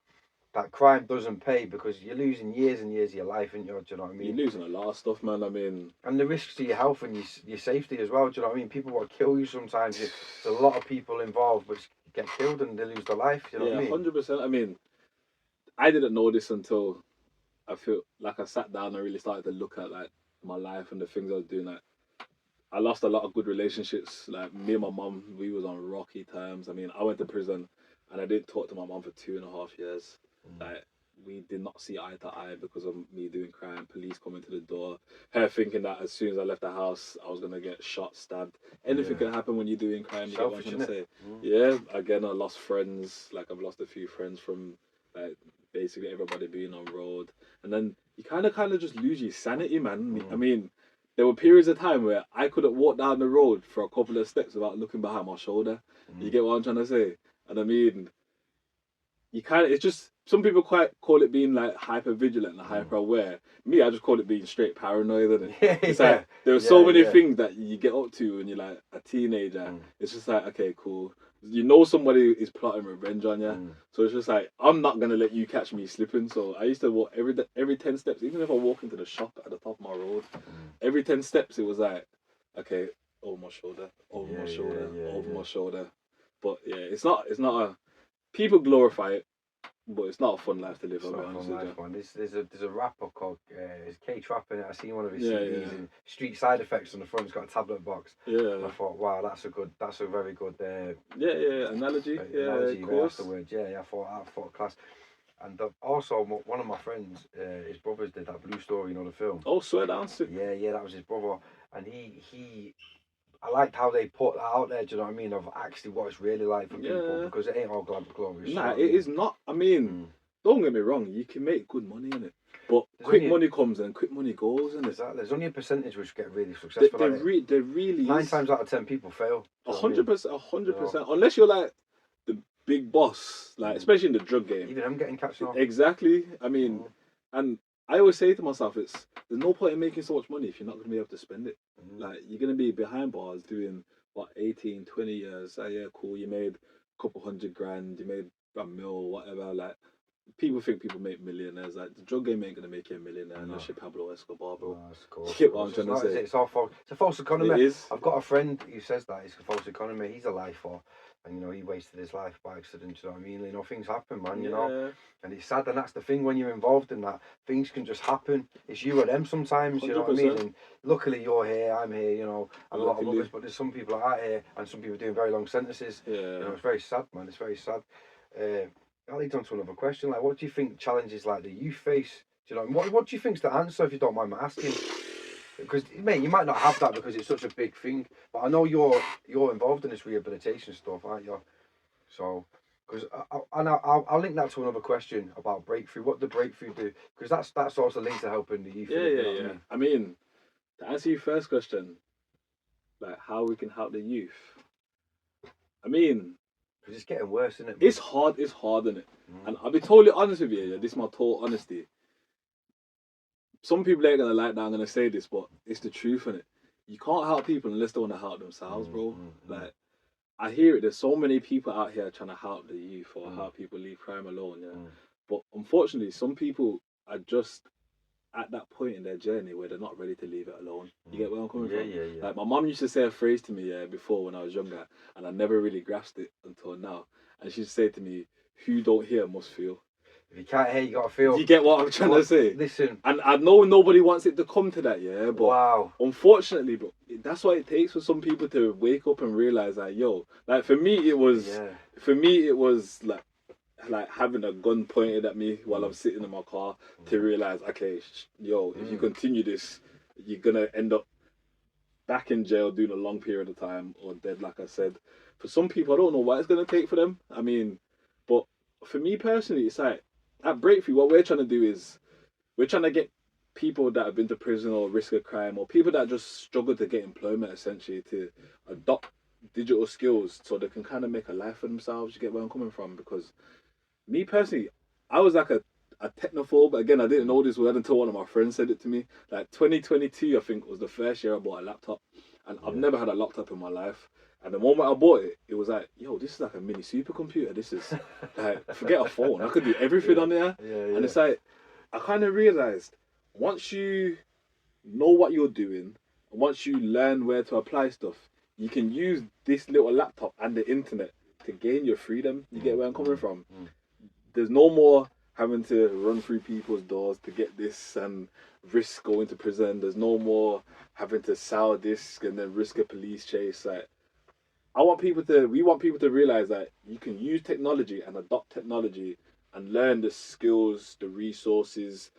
that crime doesn't pay because you're losing years and years of your life, and do you know what I mean? You're losing a lot of stuff, man. I mean, and the risks to your health and your safety as well. Do you know what I mean? People will kill you sometimes. There's a lot of people involved which get killed and they lose their life. Do you know what I mean? 100%. I mean, I didn't know this until I feel like I sat down and really started to look at like my life and the things I was doing. Like, I lost a lot of good relationships. Like me and my mum, we was on rocky terms. I mean, I went to prison and I didn't talk to my mum for 2.5 years. Like we did not see eye to eye because of me doing crime. Police coming to the door, her thinking that as soon as I left the house, I was gonna get shot, stabbed. Anything can happen when you're doing crime. You Selfish, get what I'm trying to say? Mm. Yeah. Again, I lost friends. Like I've lost a few friends from like basically everybody being on road, and then you kind of just lose your sanity, man. I mean, there were periods of time where I couldn't walk down the road for a couple of steps without looking behind my shoulder. You get what I'm trying to say? And I mean, you kind of, it's just, some people quite call it being like hyper vigilant and hyper aware. Me, I just call it being straight paranoid, isn't it? It's like there are so many things that you get up to when you're like a teenager. It's just like, okay, cool. You know somebody is plotting revenge on you, so it's just like I'm not gonna let you catch me slipping. So I used to walk every 10 steps, even if I walk into the shop at the top of my road, every 10 steps it was like, okay, over my shoulder, over my shoulder, over my shoulder. But yeah, it's not a, people glorify it, but it's not a fun life to live. It's not a fun life, man. There's a rapper called it's K-Trap in it. I seen one of his CDs and Street Side Effects on the front. It's got a tablet box. And I thought, wow, that's a very good analogy. Analogy. Of course. That's the word. Yeah, I thought class. And also, one of my friends, his brothers did that Blue Story, you know, the film. Oh, swear down. Yeah, that was his brother, and he I liked how they put that out there. Do you know what I mean? Of actually what it's really like for people, because it ain't all glorious. Nah, it is not. I mean, don't get me wrong. You can make good money in it, but quick money comes and quick money goes, and exactly. There's only a percentage which get really successful. They really 9 times out of 10 people fail. 100%, 100%. Unless you're like the big boss, like especially in the drug game. Even I'm getting catched now. Exactly. I mean, and I always say to myself, there's no point in making so much money if you're not going to be able to spend it. Like, you're going to be behind bars doing, 18, 20 years. Yeah, cool, you made a couple $100,000, you made $1 million, whatever. Like, people think people make millionaires. Like, the drug game ain't going to make you a millionaire unless you're Pablo Escobar, bro. You get what I'm trying to say? It's all false. It's a false economy. It is. I've got a friend who says that it's a false economy. He's a lifer. And, you know, he wasted his life by accident, you know what I mean? You know, things happen, man, you know? And it's sad, and that's the thing when you're involved in that. Things can just happen. It's you or them sometimes, 100%. You know what I mean? And luckily you're here, I'm here, you know, and a lot of others, but there's some people that aren't here, and some people doing very long sentences. You know, it's very sad, man, it's very sad. That leads on to another question. Like, what do you think challenges like the youth face? Do you know, what do you think's the answer, if you don't mind me asking? Because, mate, you might not have that because it's such a big thing, but I know you're involved in this rehabilitation stuff, aren't you? So, because I'll link that to another question about breakthrough. What the breakthrough do? Because that's also linked to helping the youth. Yeah. I mean, to answer your first question, like how we can help the youth. I mean, because it's getting worse, isn't it? It's hard, isn't it? And I'll be totally honest with you. Yeah, this is my total honesty. Some people ain't gonna like that I'm gonna say this, but it's the truth, innit? You can't help people unless they want to help themselves, bro. Like, I hear it. There's so many people out here trying to help the youth or help people leave crime alone, yeah. But unfortunately, some people are just at that point in their journey where they're not ready to leave it alone. You get where I'm coming from? Yeah. Like my mum used to say a phrase to me before when I was younger, and I never really grasped it until now. And she'd say to me, "Who don't hear must feel." If you can't hear, you gotta feel. You get what I'm trying to say? Listen. And I know nobody wants it to come to that, yeah, but Wow. unfortunately, bro, that's what it takes for some people to wake up and realize that, yo, like for me, it was like having a gun pointed at me while I'm sitting in my car to realize, okay, yo, if you continue this, you're gonna end up back in jail doing a long period of time or dead, like I said. For some people, I don't know what it's gonna take for them. I mean, but for me personally, it's like at Breakthrough, what we're trying to do is we're trying to get people that have been to prison or risk of crime or people that just struggle to get employment essentially to adopt digital skills so they can kind of make a life for themselves. You get where I'm coming from? Because me personally, I was like a technophobe. Again, I didn't know this word until one of my friends said it to me. Like 2022, I think, was the first year I bought a laptop. And I've never had a laptop in my life. And the moment I bought it, it was like, yo, this is like a mini supercomputer. This is like, forget a phone. I could do everything on there. And it's like, I kind of realized once you know what you're doing, and once you learn where to apply stuff, you can use this little laptop and the internet to gain your freedom. You get where I'm coming from? There's no more having to run through people's doors to get this and risk going to prison. There's no more having to sell this and then risk a police chase. Like, we want people to realize that you can use technology and adopt technology and learn the skills, the resources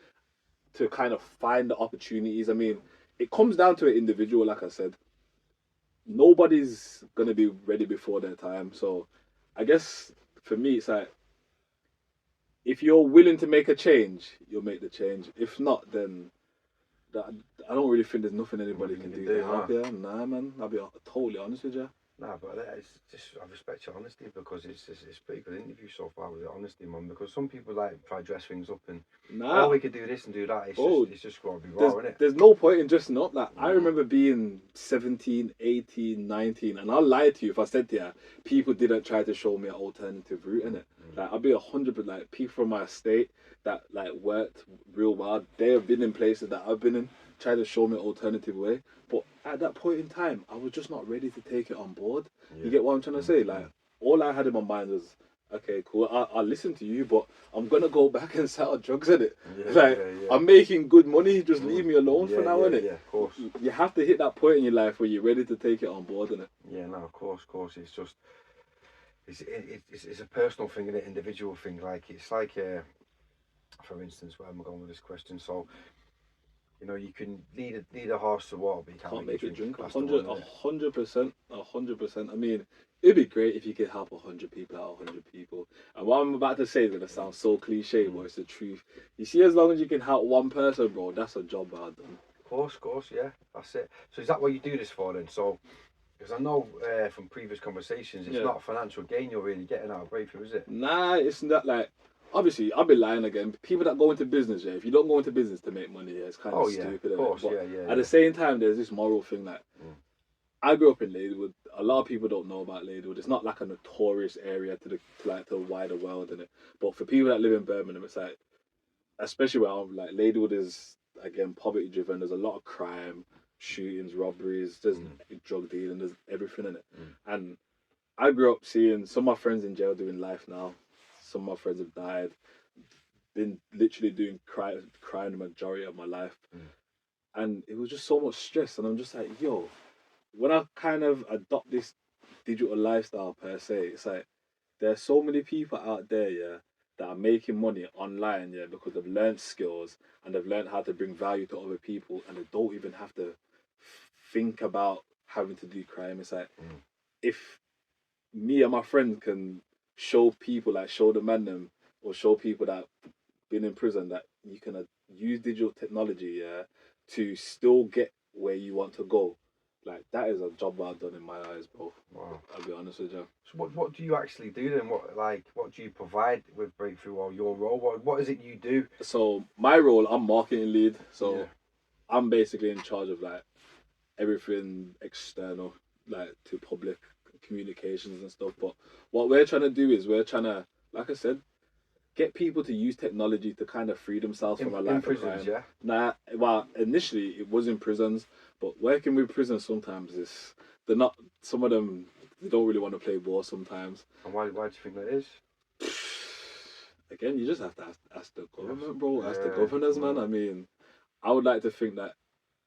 to kind of find the opportunities. I mean, it comes down to an individual, like I said. Nobody's going to be ready before their time. So I guess for me, it's like, if you're willing to make a change, you'll make the change. If not, then I don't really think there's nothing anybody can do to help you. Nah, man. I'll be totally honest with you. Nah, but it's just, I respect your honesty because it's pretty good interview so far with the honesty, man. Because some people like try to dress things up and we could do this and do that. It's just got to be raw, isn't it? There's no point in dressing up. Like I remember being 17, 18, 19, and I'll lie to you if I said to you, people didn't try to show me an alternative route, innit? Like I'll be 100%. Like people from my estate that like worked real well, they have been in places that I've been in, try to show me an alternative way. But at that point in time, I was just not ready to take it on board. You get what I'm trying to say? Like all I had in my mind was, okay, cool, I'll listen to you, but I'm gonna go back and sell drugs in it. I'm making good money, just leave me alone for now, innit? Yeah, of course. You have to hit that point in your life where you're ready to take it on board, innit? Yeah, no, of course. It's just, it's a personal thing and an individual thing. Like, it's like, for instance, where am I going with this question? So, you know, you can lead a horse to water, but you can't make it drink. 100%. I mean, it'd be great if you could help 100 people out of 100 people. And what I'm about to say is going to sound so cliche, but it's the truth. You see, as long as you can help one person, bro, that's a job well done. Of course, yeah, that's it. So is that what you do this for then? So, because I know from previous conversations, it's not financial gain you're really getting out of Breakthrough, is it? Nah, it's not like, obviously, I'll be lying again. People that go into business, if you don't go into business to make money, it's kind of stupid. Of course, but at the same time, there's this moral thing that I grew up in Ladywood. A lot of people don't know about Ladywood. It's not like a notorious area to the wider world, innit? But for people that live in Birmingham, it's like, especially where I'm like, Ladywood is again poverty driven. There's a lot of crime, shootings, robberies. There's drug dealing. There's everything in it. And I grew up seeing some of my friends in jail doing life now. Some of my friends have died. Been literally doing crime the majority of my life. And it was just so much stress. And I'm just like, yo, when I kind of adopt this digital lifestyle per se, it's like there's so many people out there, that are making money online, because they've learned skills and they've learned how to bring value to other people, and they don't even have to think about having to do crime. It's like if me and my friend can show people, like show the man them, or show people that been in prison that you can use digital technology, to still get where you want to go. Like, that is a job well done in my eyes, bro. Wow. I'll be honest with you. So what do you actually do then? What do you provide with Breakthrough, or your role? What is it you do? So my role, I'm marketing lead. So I'm basically in charge of like everything external, like to public communications and stuff. But what we're trying to do is we're trying to, like I said, get people to use technology to kind of free themselves from a In life of prisons, crime. yeah. Nah, well, initially it was in prisons, but working with prisons sometimes is they're not. Some of them they don't really want to play ball sometimes. And why do you think that is? Again, you just have to ask the Yes. government, bro. Ask the Yeah. governors, man. I mean, I would like to think that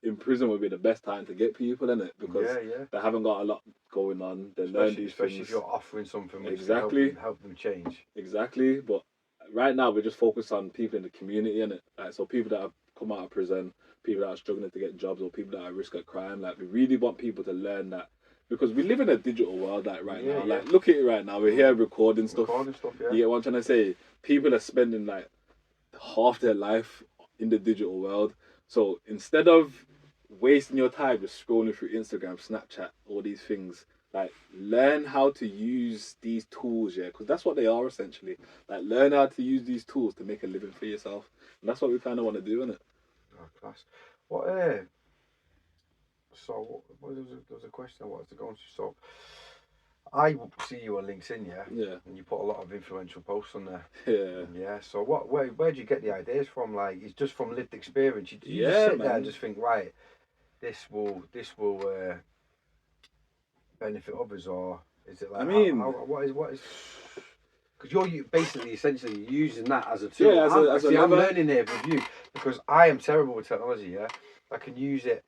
in prison would be the best time to get people in it because Yeah. they haven't got a lot going on. They learn these Especially things. if you're offering something which Exactly. can help them change. Exactly. But right now we're just focused on people in the community, innit? Like, so people that have come out of prison, people that are struggling to get jobs, or people that are at risk of crime. Like, we really want people to learn that because we live in a digital world, like right now. Yeah. Like, look at it right now. We're here recording stuff. Yeah. You get what I'm trying to say? People are spending like half their life in the digital world. So instead of wasting your time just scrolling through Instagram, Snapchat, all these things, like learn how to use these tools, yeah, because that's what they are essentially. Like learn how to use these tools to make a living for yourself, and that's what we kind of want to do, innit? Oh, class. What? So what there was a question I wanted to go into. So I see you on LinkedIn, yeah. Yeah. And you put a lot of influential posts on there. Yeah. Yeah. So where do you get the ideas from? Like, it's just from lived experience. You Yeah, just sit man. there and just think, right, this will benefit others, or is it like? I mean, what is? Because you're basically essentially using that as a tool. Yeah, I'm learning here with you because I am terrible with technology. Yeah, I can use it.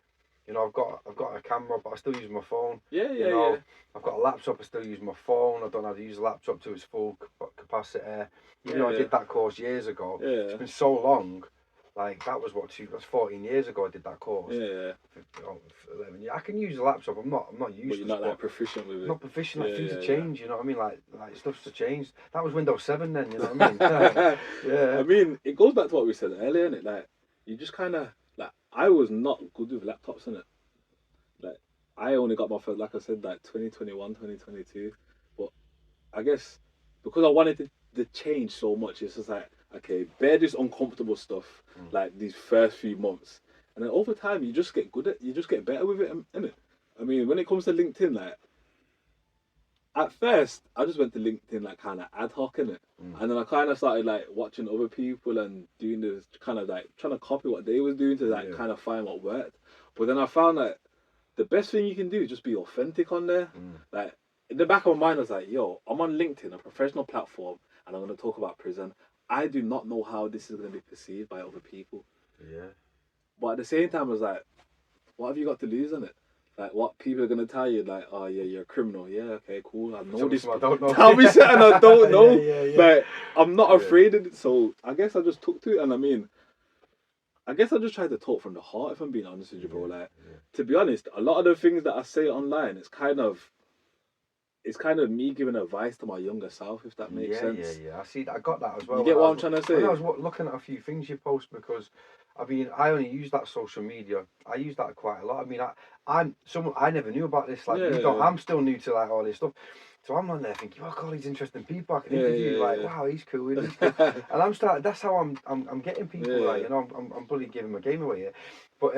You know, I've got a camera, but I still use my phone. Yeah. I've got a laptop, I still use my phone. I don't know how to use a laptop to its full capacity. Even though I did that course years ago, it's been so long. Like, that was 14 years ago I did that course. Yeah. 11 years. I can use a laptop. I'm not useless. But you're not like proficient with it. Not proficient. Like, things have Yeah. changed. You know what I mean? Like stuff's to change. That was Windows 7 then. You know what I mean? Yeah. I mean, it goes back to what we said earlier, innit? Like, you just kind of like I was not good with laptops, innit? Like, I only got my first, like I said, like 2021, 2022. But I guess because I wanted to change so much, it's just like, okay, bear this uncomfortable stuff, like these first few months. And then over time, you just get you just get better with it, innit? I mean, when it comes to LinkedIn, like, at first, I just went to LinkedIn, like, kind of ad hoc, innit? And then I kind of started, like, watching other people and doing this, kind of, like, trying to copy what they was doing to, like, kind of find what worked. But then I found that the best thing you can do is just be authentic on there. Like, in the back of my mind, I was like, yo, I'm on LinkedIn, a professional platform, and I'm going to talk about prison. I do not know how this is going to be perceived by other people. Yeah. But at the same time, I was like, what have you got to lose on it? Like, what people are going to tell you, like, oh, yeah, you're a criminal. Yeah, okay, cool. I know this. I don't know. Tell me something I don't know. Yeah. But I'm not afraid of it. So I guess I just took to it. And I mean, I guess I just tried to talk from the heart, if I'm being honest with you, bro. Like, to be honest, a lot of the things that I say online, it's kind of me giving advice to my younger self, if that makes sense. Yeah. I see. I got that as well. You get what I'm trying to say? I was looking at a few things you post because, I mean, I only use that social media. I use that quite a lot. I mean, I never knew about this. Like, you don't. I'm still new to like all this stuff. So I'm on there thinking, oh God, these interesting people I can interview. Wow, he's cool. He's cool. And I'm starting. That's how I'm getting people. Like, you know, I'm bloody giving my game away here. But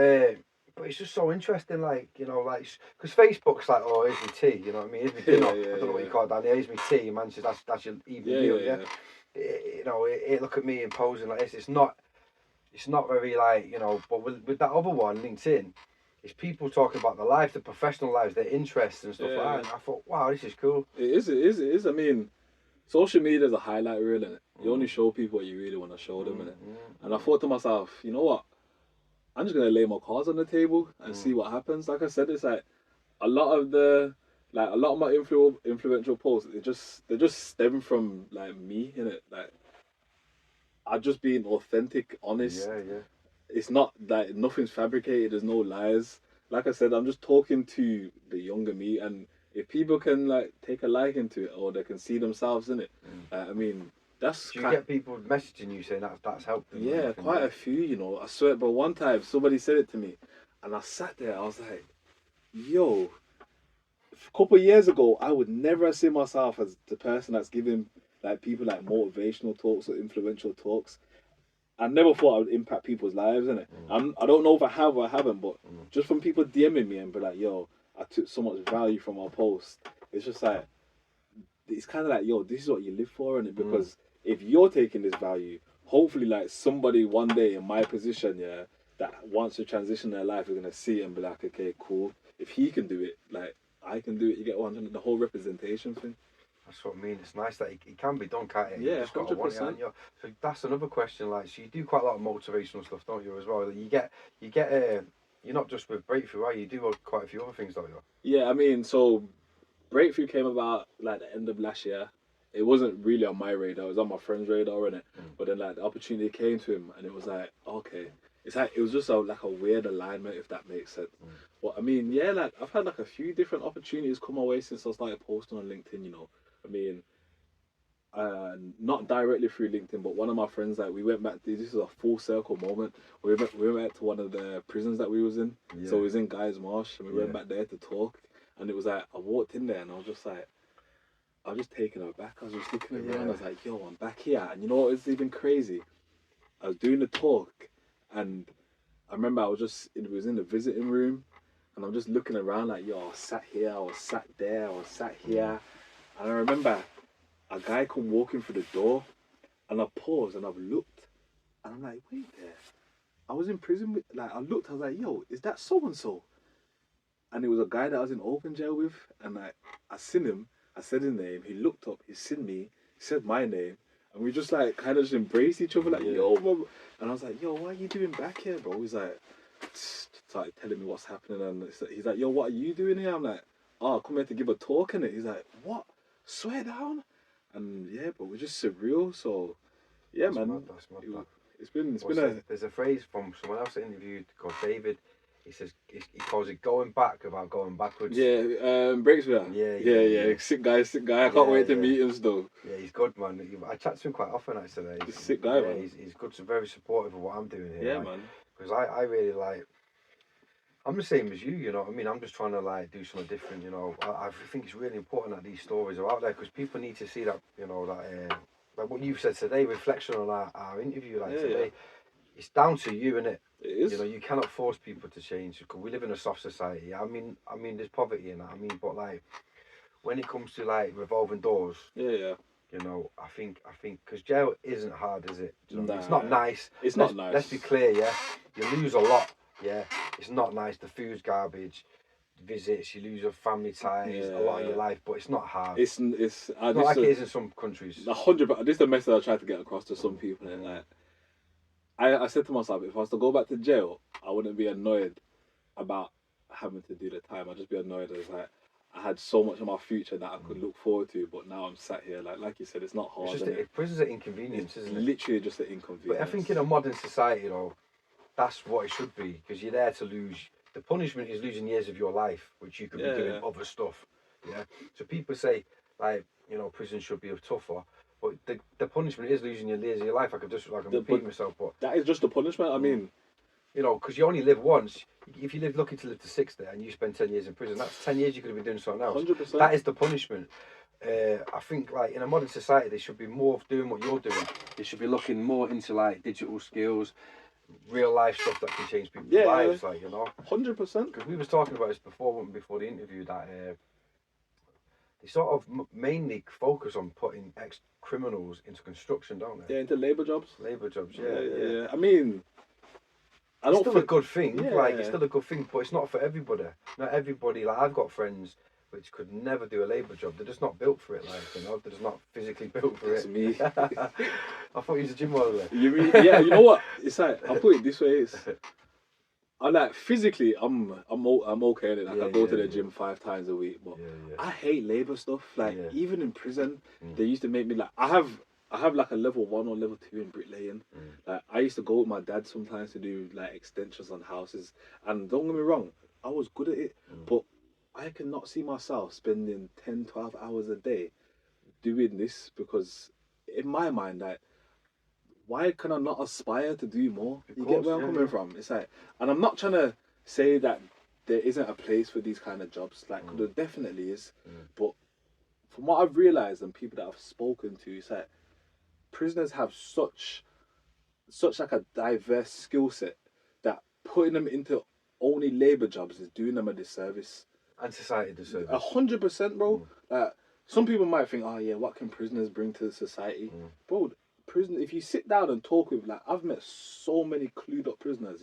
it's just so interesting, like, you know, like, because Facebook's like, oh, here's my tea, you know what I mean? Here's my dinner. I don't know what you call it down there. Here's my tea. And man says, that's your evening meal, yeah? You know, look at me imposing like this. It's not very, like, you know, but with that other one, LinkedIn, it's people talking about their life, their professional lives, their interests and stuff like that. And I thought, wow, this is cool. It is. I mean, social media is a highlight reel, innit? You only show people what you really want to show them, innit? And I thought to myself, you know what? I'm just gonna lay my cards on the table and see what happens. Like I said, it's like a lot of my influential posts. They just stem from like me, innit? Like, I'm just being authentic, honest. Yeah. It's not like nothing's fabricated. There's no lies. Like I said, I'm just talking to the younger me, and if people can like take a liking to it or they can see themselves in it, I mean. Do you get people messaging you saying that's helped them? Yeah, quite a few, you know. I swear, but one time somebody said it to me, and I sat there. I was like, "Yo, a couple of years ago, I would never have seen myself as the person that's giving like people like motivational talks or influential talks. I never thought I would impact people's lives, innit? I don't know if I have or I haven't, but just from people DMing me and be like, "Yo, I took so much value from our post." It's just like, it's kind of like, yo, this is what you live for, innit? Because if you're taking this value, hopefully, like somebody one day in my position, yeah, that wants to transition their life, is gonna see it and be like, okay, cool. If he can do it, like I can do it. You get one, the whole representation thing. That's what I mean. It's nice that it can be done, can't it? You Yeah, just got to want it, 100%. haven't you? So that's another question. Like, so you do quite a lot of motivational stuff, don't you, as well? You get you're not just with Breakthrough, right? You do quite a few other things, don't you? Yeah, I mean, so Breakthrough came about like the end of last year. It wasn't really on my radar. It was on my friend's radar, innit? But then like the opportunity came to him, and it was like, okay, it's like it was just like a weird alignment, if that makes sense. But I mean, yeah, like I've had like a few different opportunities come my way since I started posting on LinkedIn. You know, I mean, not directly through LinkedIn, but one of my friends, like we went back. This is a full circle moment. We went to one of the prisons that we was in. Yeah. So we was in Guy's Marsh, and we went Yeah. back there to talk. And it was like I walked in there, and I was just like, I was just taken aback. I was just looking around. I was like, yo, I'm back here. And you know what was even crazy? I was doing the talk, and I remember it was in the visiting room, and I'm just looking around like, yo, I was sat here, I was sat there, I was sat here. And I remember a guy come walking through the door, and I paused and I've looked, and I'm like, wait there. I was in prison with, like, I looked, I was like, yo, is that so and so? And it was a guy that I was in open jail with, and I seen him, I said his name, he looked up, he seen me, he said my name, and we just like kind of just embraced each other, like, yo, bro. And I was like, yo, what are you doing back here, bro? He's like, started telling me what's happening, and he's like, yo, what are you doing here? I'm like, oh, I come here to give a talk, innit? He's like, what? Swear down? And yeah, but we're just surreal, so yeah, That's man. mad, that's mad. There's a phrase from someone else I interviewed called David. He says he calls it going back about going backwards. breaks with that. Yeah. Sick guy. I can't wait to meet him still. Yeah, he's good, man. I chat to him quite often actually. He's a sick guy, man. He's good, so very supportive of what I'm doing here. Yeah, man. Because I really like. I'm the same as you, you know what I mean? I'm just trying to like do something different, you know. I think it's really important that these stories are out there because people need to see that, you know, that like what you've said today, reflection on our interview, like today. Yeah. It's down to you, innit? It is. You know, you cannot force people to change because we live in a soft society. I mean, there's poverty in that. I mean, but like when it comes to like revolving doors, yeah. You know, I think because jail isn't hard, is it? You know, nah, it's not nice. It's not nice. Let's be clear, yeah. You lose a lot, yeah. It's not nice. The food's garbage. Visits, you lose your family ties, a lot of your life, but it's not hard. It's not like it is in some countries. 100%. This is the message I try to get across to some people, and like. I said to myself, if I was to go back to jail, I wouldn't be annoyed about having to do the time. I'd just be annoyed as like I had so much of my future that I could look forward to, but now I'm sat here like you said, it's not hard. It's just prison's an inconvenience, isn't it? Literally just an inconvenience. But I think in a modern society, you know, that's what it should be because you're there to lose. The punishment is losing years of your life, which you could be doing other stuff. Yeah. So people say like, you know, prison should be tougher. But the punishment is losing your years of your life. I could repeat myself, but that is just the punishment. I mean, you know, because you only live once. If you live lucky to live to 60 and you spend 10 years in prison, that's 10 years you could have been doing something else. 100%. That is the punishment. I think like in a modern society, they should be more of doing what you're doing. They should be looking more into like digital skills, real life stuff that can change people's lives. Like, you know, 100%. Because we was talking about this before the interview that. They sort of mainly focus on putting ex-criminals into construction, don't they? Yeah, into labour jobs. Yeah. I mean, it's still a good thing. Yeah. Like, it's still a good thing, but it's not for everybody. Not everybody. Like, I've got friends which could never do a labour job. They're just not built for it. Like, you know, they're just not physically built for That's it. Me. I thought you was a gym modeler. You mean? Yeah. You know what? It's like I'll put it this way. I like physically, I'm okay. Like I go to the gym 5 times a week, but I hate labour stuff. Like even in prison, they used to make me like I have like a level 1 or level 2 in bricklaying. Like I used to go with my dad sometimes to do like extensions on houses, and don't get me wrong, I was good at it, but I cannot see myself spending 10-12 hours a day doing this because in my mind, like. Why can I not aspire to do more? You get where I'm coming from? It's like, and I'm not trying to say that there isn't a place for these kind of jobs. Like, there definitely is. But from what I've realised and people that I've spoken to, it's like prisoners have such like a diverse skill set that putting them into only labour jobs is doing them a disservice. And society disservice. 100%, bro. Like, some people might think, oh yeah, what can prisoners bring to society? Mm. Bro, prison. If you sit down and talk with, like, I've met so many clued up prisoners,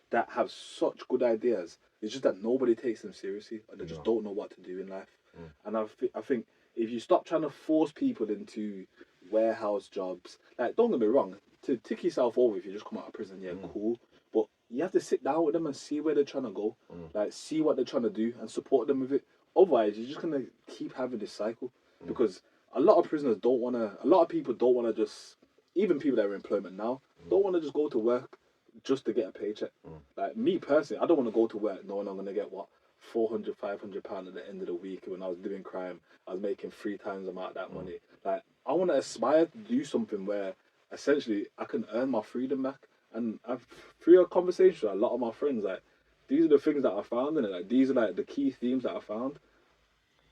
that have such good ideas. It's just that nobody takes them seriously, or they just don't know what to do in life. Mm. And I think if you stop trying to force people into warehouse jobs, like, don't get me wrong, to tick yourself over if you just come out of prison, cool. But you have to sit down with them and see where they're trying to go, like, see what they're trying to do and support them with it. Otherwise, you're just gonna keep having this cycle, because a lot of prisoners don't wanna. A lot of people don't wanna just. Even people that are in employment now don't wanna just go to work just to get a paycheck. Like me personally, I don't wanna go to work knowing I'm gonna get what £400, £500 at the end of the week. When I was doing crime, I was making 3 times the amount of that money. Like, I wanna aspire to do something where essentially I can earn my freedom back. And I've, through a conversation with a lot of my friends, like, these are the things that I found in it. Like, these are like the key themes that I found.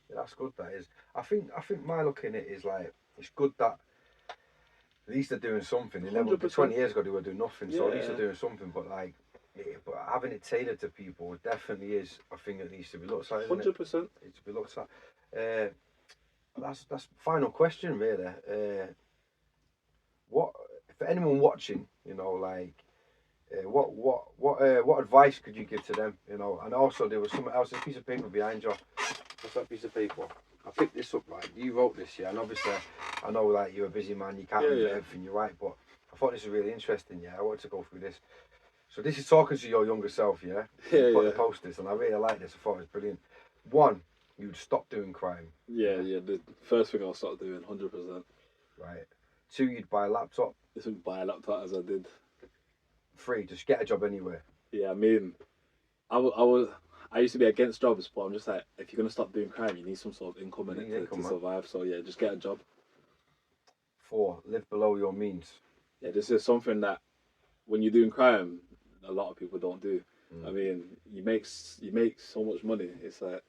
Yeah, that's good. That is. I think my look in it is like, it's good that at least they're doing something. They never, 20 years ago they were doing nothing, so at least they're doing something. But like, but having it tailored to people definitely is a thing that needs to be looked at. 100%. It's to be looked at. That's final question really. What for anyone watching? You know, like. What advice could you give to them? You know, and also there was something else. A piece of paper behind you. What's that piece of paper? I picked this up. Like, you wrote this, yeah, and obviously I know like you're a busy man. You can't remember everything you write, but I thought this was really interesting. Yeah, I wanted to go through this. So this is talking to your younger self. Yeah, you put the post-its, and I really like this. I thought it was brilliant. One, you'd stop doing crime. Yeah. The first thing I'll start doing, 100%. Right. Two, you'd buy a laptop. Just buy a laptop as I did. 3, just get a job anywhere. Yeah, I mean, I used to be against jobs, but I'm just like, if you're gonna stop doing crime, you need some sort of income in it to survive. So yeah, just get a job. 4, live below your means. Yeah, this is something that when you're doing crime, a lot of people don't do. I mean, you make so much money. It's like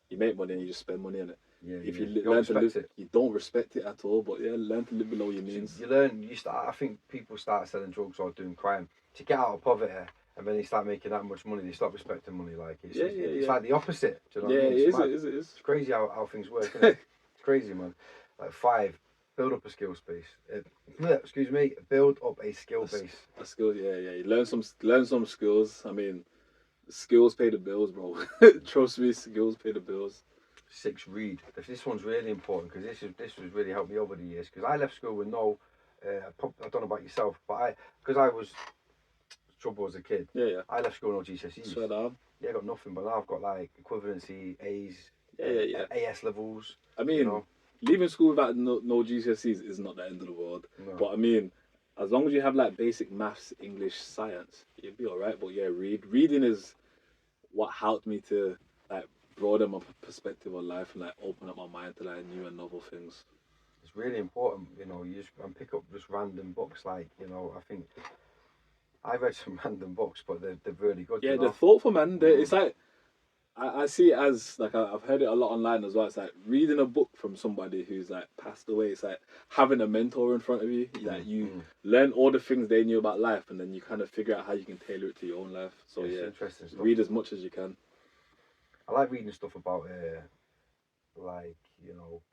you make money and you just spend money on it. Yeah, if you learn to live, you don't respect it at all. But yeah, learn to live below your means. You learn. You start. I think people start selling drugs or doing crime to get out of poverty, and then they start making that much money. They stop respecting money. Like it's like the opposite. Do you know what I mean? It is. It's crazy how things work. Isn't it? It's crazy, man. Like 5, build up a skill base. Excuse me, build up a skill base. A skill, yeah. You learn some skills. I mean, skills pay the bills, bro. Trust me, skills pay the bills. 6, read. This one's really important because this has really helped me over the years. Because I left school with no, I don't know about yourself, but because I was trouble as a kid. Yeah. I left school with no GCSEs. Swear down. Yeah, I got nothing, but now I've got like equivalency A's. Yeah. AS levels. I mean, leaving school without no GCSEs is not the end of the world. No. But I mean, as long as you have like basic maths, English, science, you'll be alright. But yeah, reading is what helped me to like broaden my perspective on life and like open up my mind to like new and novel things. It's really important, you just pick up just random books. Like, I think I read some random books, but they're really good. Yeah, they're thoughtful, man. It's like I see it as like I've heard it a lot online as well. It's like reading a book from somebody who's like passed away. It's like having a mentor in front of you. Like you learn all the things they knew about life, and then you kind of figure out how you can tailor it to your own life. So yeah, interesting stuff. Read as much as you can. I like reading stuff about like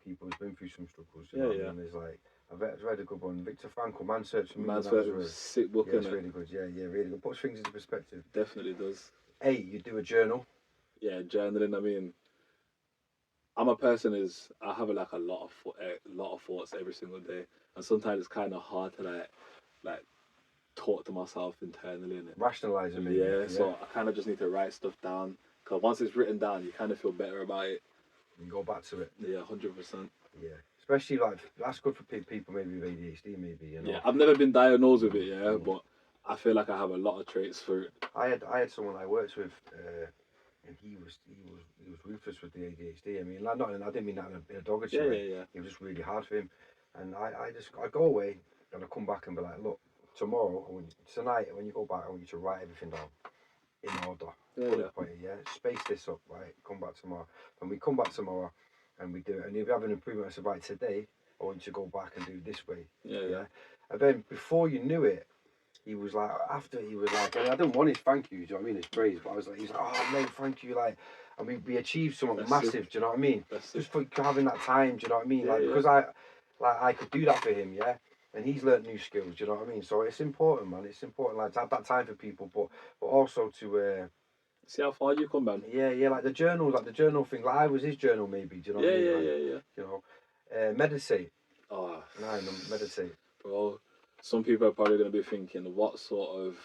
people who've been through some struggles. You know? And there's like I've read a good one, Viktor Frankl, Man's Search for Meaning. Man's Search was a sick book. Yeah, it's really good. Yeah, really good. Puts things into perspective. Definitely does. 8, you do a journal. Yeah, journaling. I mean, I'm a person I have like a lot of thoughts every single day, and sometimes it's kind of hard to like talk to myself internally and rationalize it. Yeah, so I kind of just need to write stuff down, because once it's written down, you kind of feel better about it. You go back to it. Yeah, 100%. Yeah, especially like that's good for people maybe with ADHD, maybe. Yeah, I've never been diagnosed with it, but I feel like I have a lot of traits for it. I had someone I worked with. And he was ruthless with the ADHD. I mean, I didn't mean that in a dogged way. Yeah. It was just really hard for him. And I go away and I come back and be like, look, tomorrow, tonight, when you go back, I want you to write everything down in order. Space this up, right? Come back tomorrow. When we come back tomorrow and we do it, and if you have an improvement, I said, right, today, I want you to go back and do it this way. Yeah. And then before you knew it, he was like, and I didn't want his thank you, do you know what I mean? His praise, but he was like, oh mate, thank you, like, and we achieved something That's massive. it. Do you know what I mean? That's Just it. for having that time. Do you know what I mean? Yeah, Like yeah. because I could do that for him, yeah. And he's learnt new skills. Do you know what I mean? So it's important, man. It's important, like to have that time for people, but also to. See how far you come, man. Yeah, like the journal thing. Like I was his journal, maybe. Do you know what I mean? Like, Yeah. you know, meditate. Oh, No, meditate. bro. Some people are probably gonna be thinking, what sort of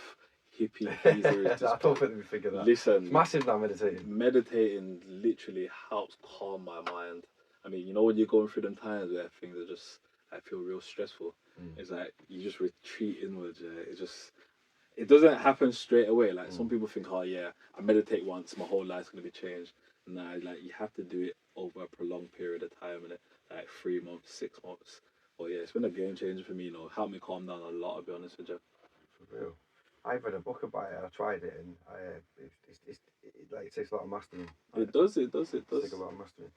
hippie geezer is this? I don't think we figured that. Listen, It's massive now, meditating. Meditating literally helps calm my mind. I mean, you know when you're going through them times where things are just, I feel real stressful. It's like you just retreat inwards. Yeah, it doesn't happen straight away. Like some people think, oh yeah, I meditate once, my whole life's gonna be changed. Nah, like you have to do it over a prolonged period of time, and like 3 months, 6 months. But yeah, it's been a game changer for me. You know, helped me calm down a lot. I'll be honest with you. For real. I've read a book about it. I tried it, and it takes a lot of mastering. It does. It Takes a lot of mastering.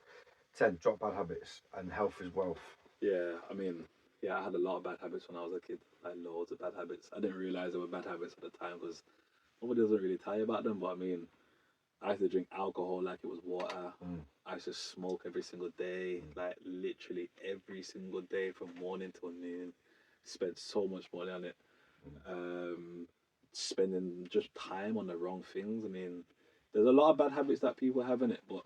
10. Drop bad habits, and health is wealth. Yeah, I mean, yeah, I had a lot of bad habits when I was a kid. Like loads of bad habits. I didn't realize they were bad habits at the time because nobody doesn't really tell you about them. But I mean, I used to drink alcohol like it was water. I used to smoke every single day, like literally every single day from morning till noon. Spent so much money on it. Spending just time on the wrong things. I mean, there's a lot of bad habits that people have in it, but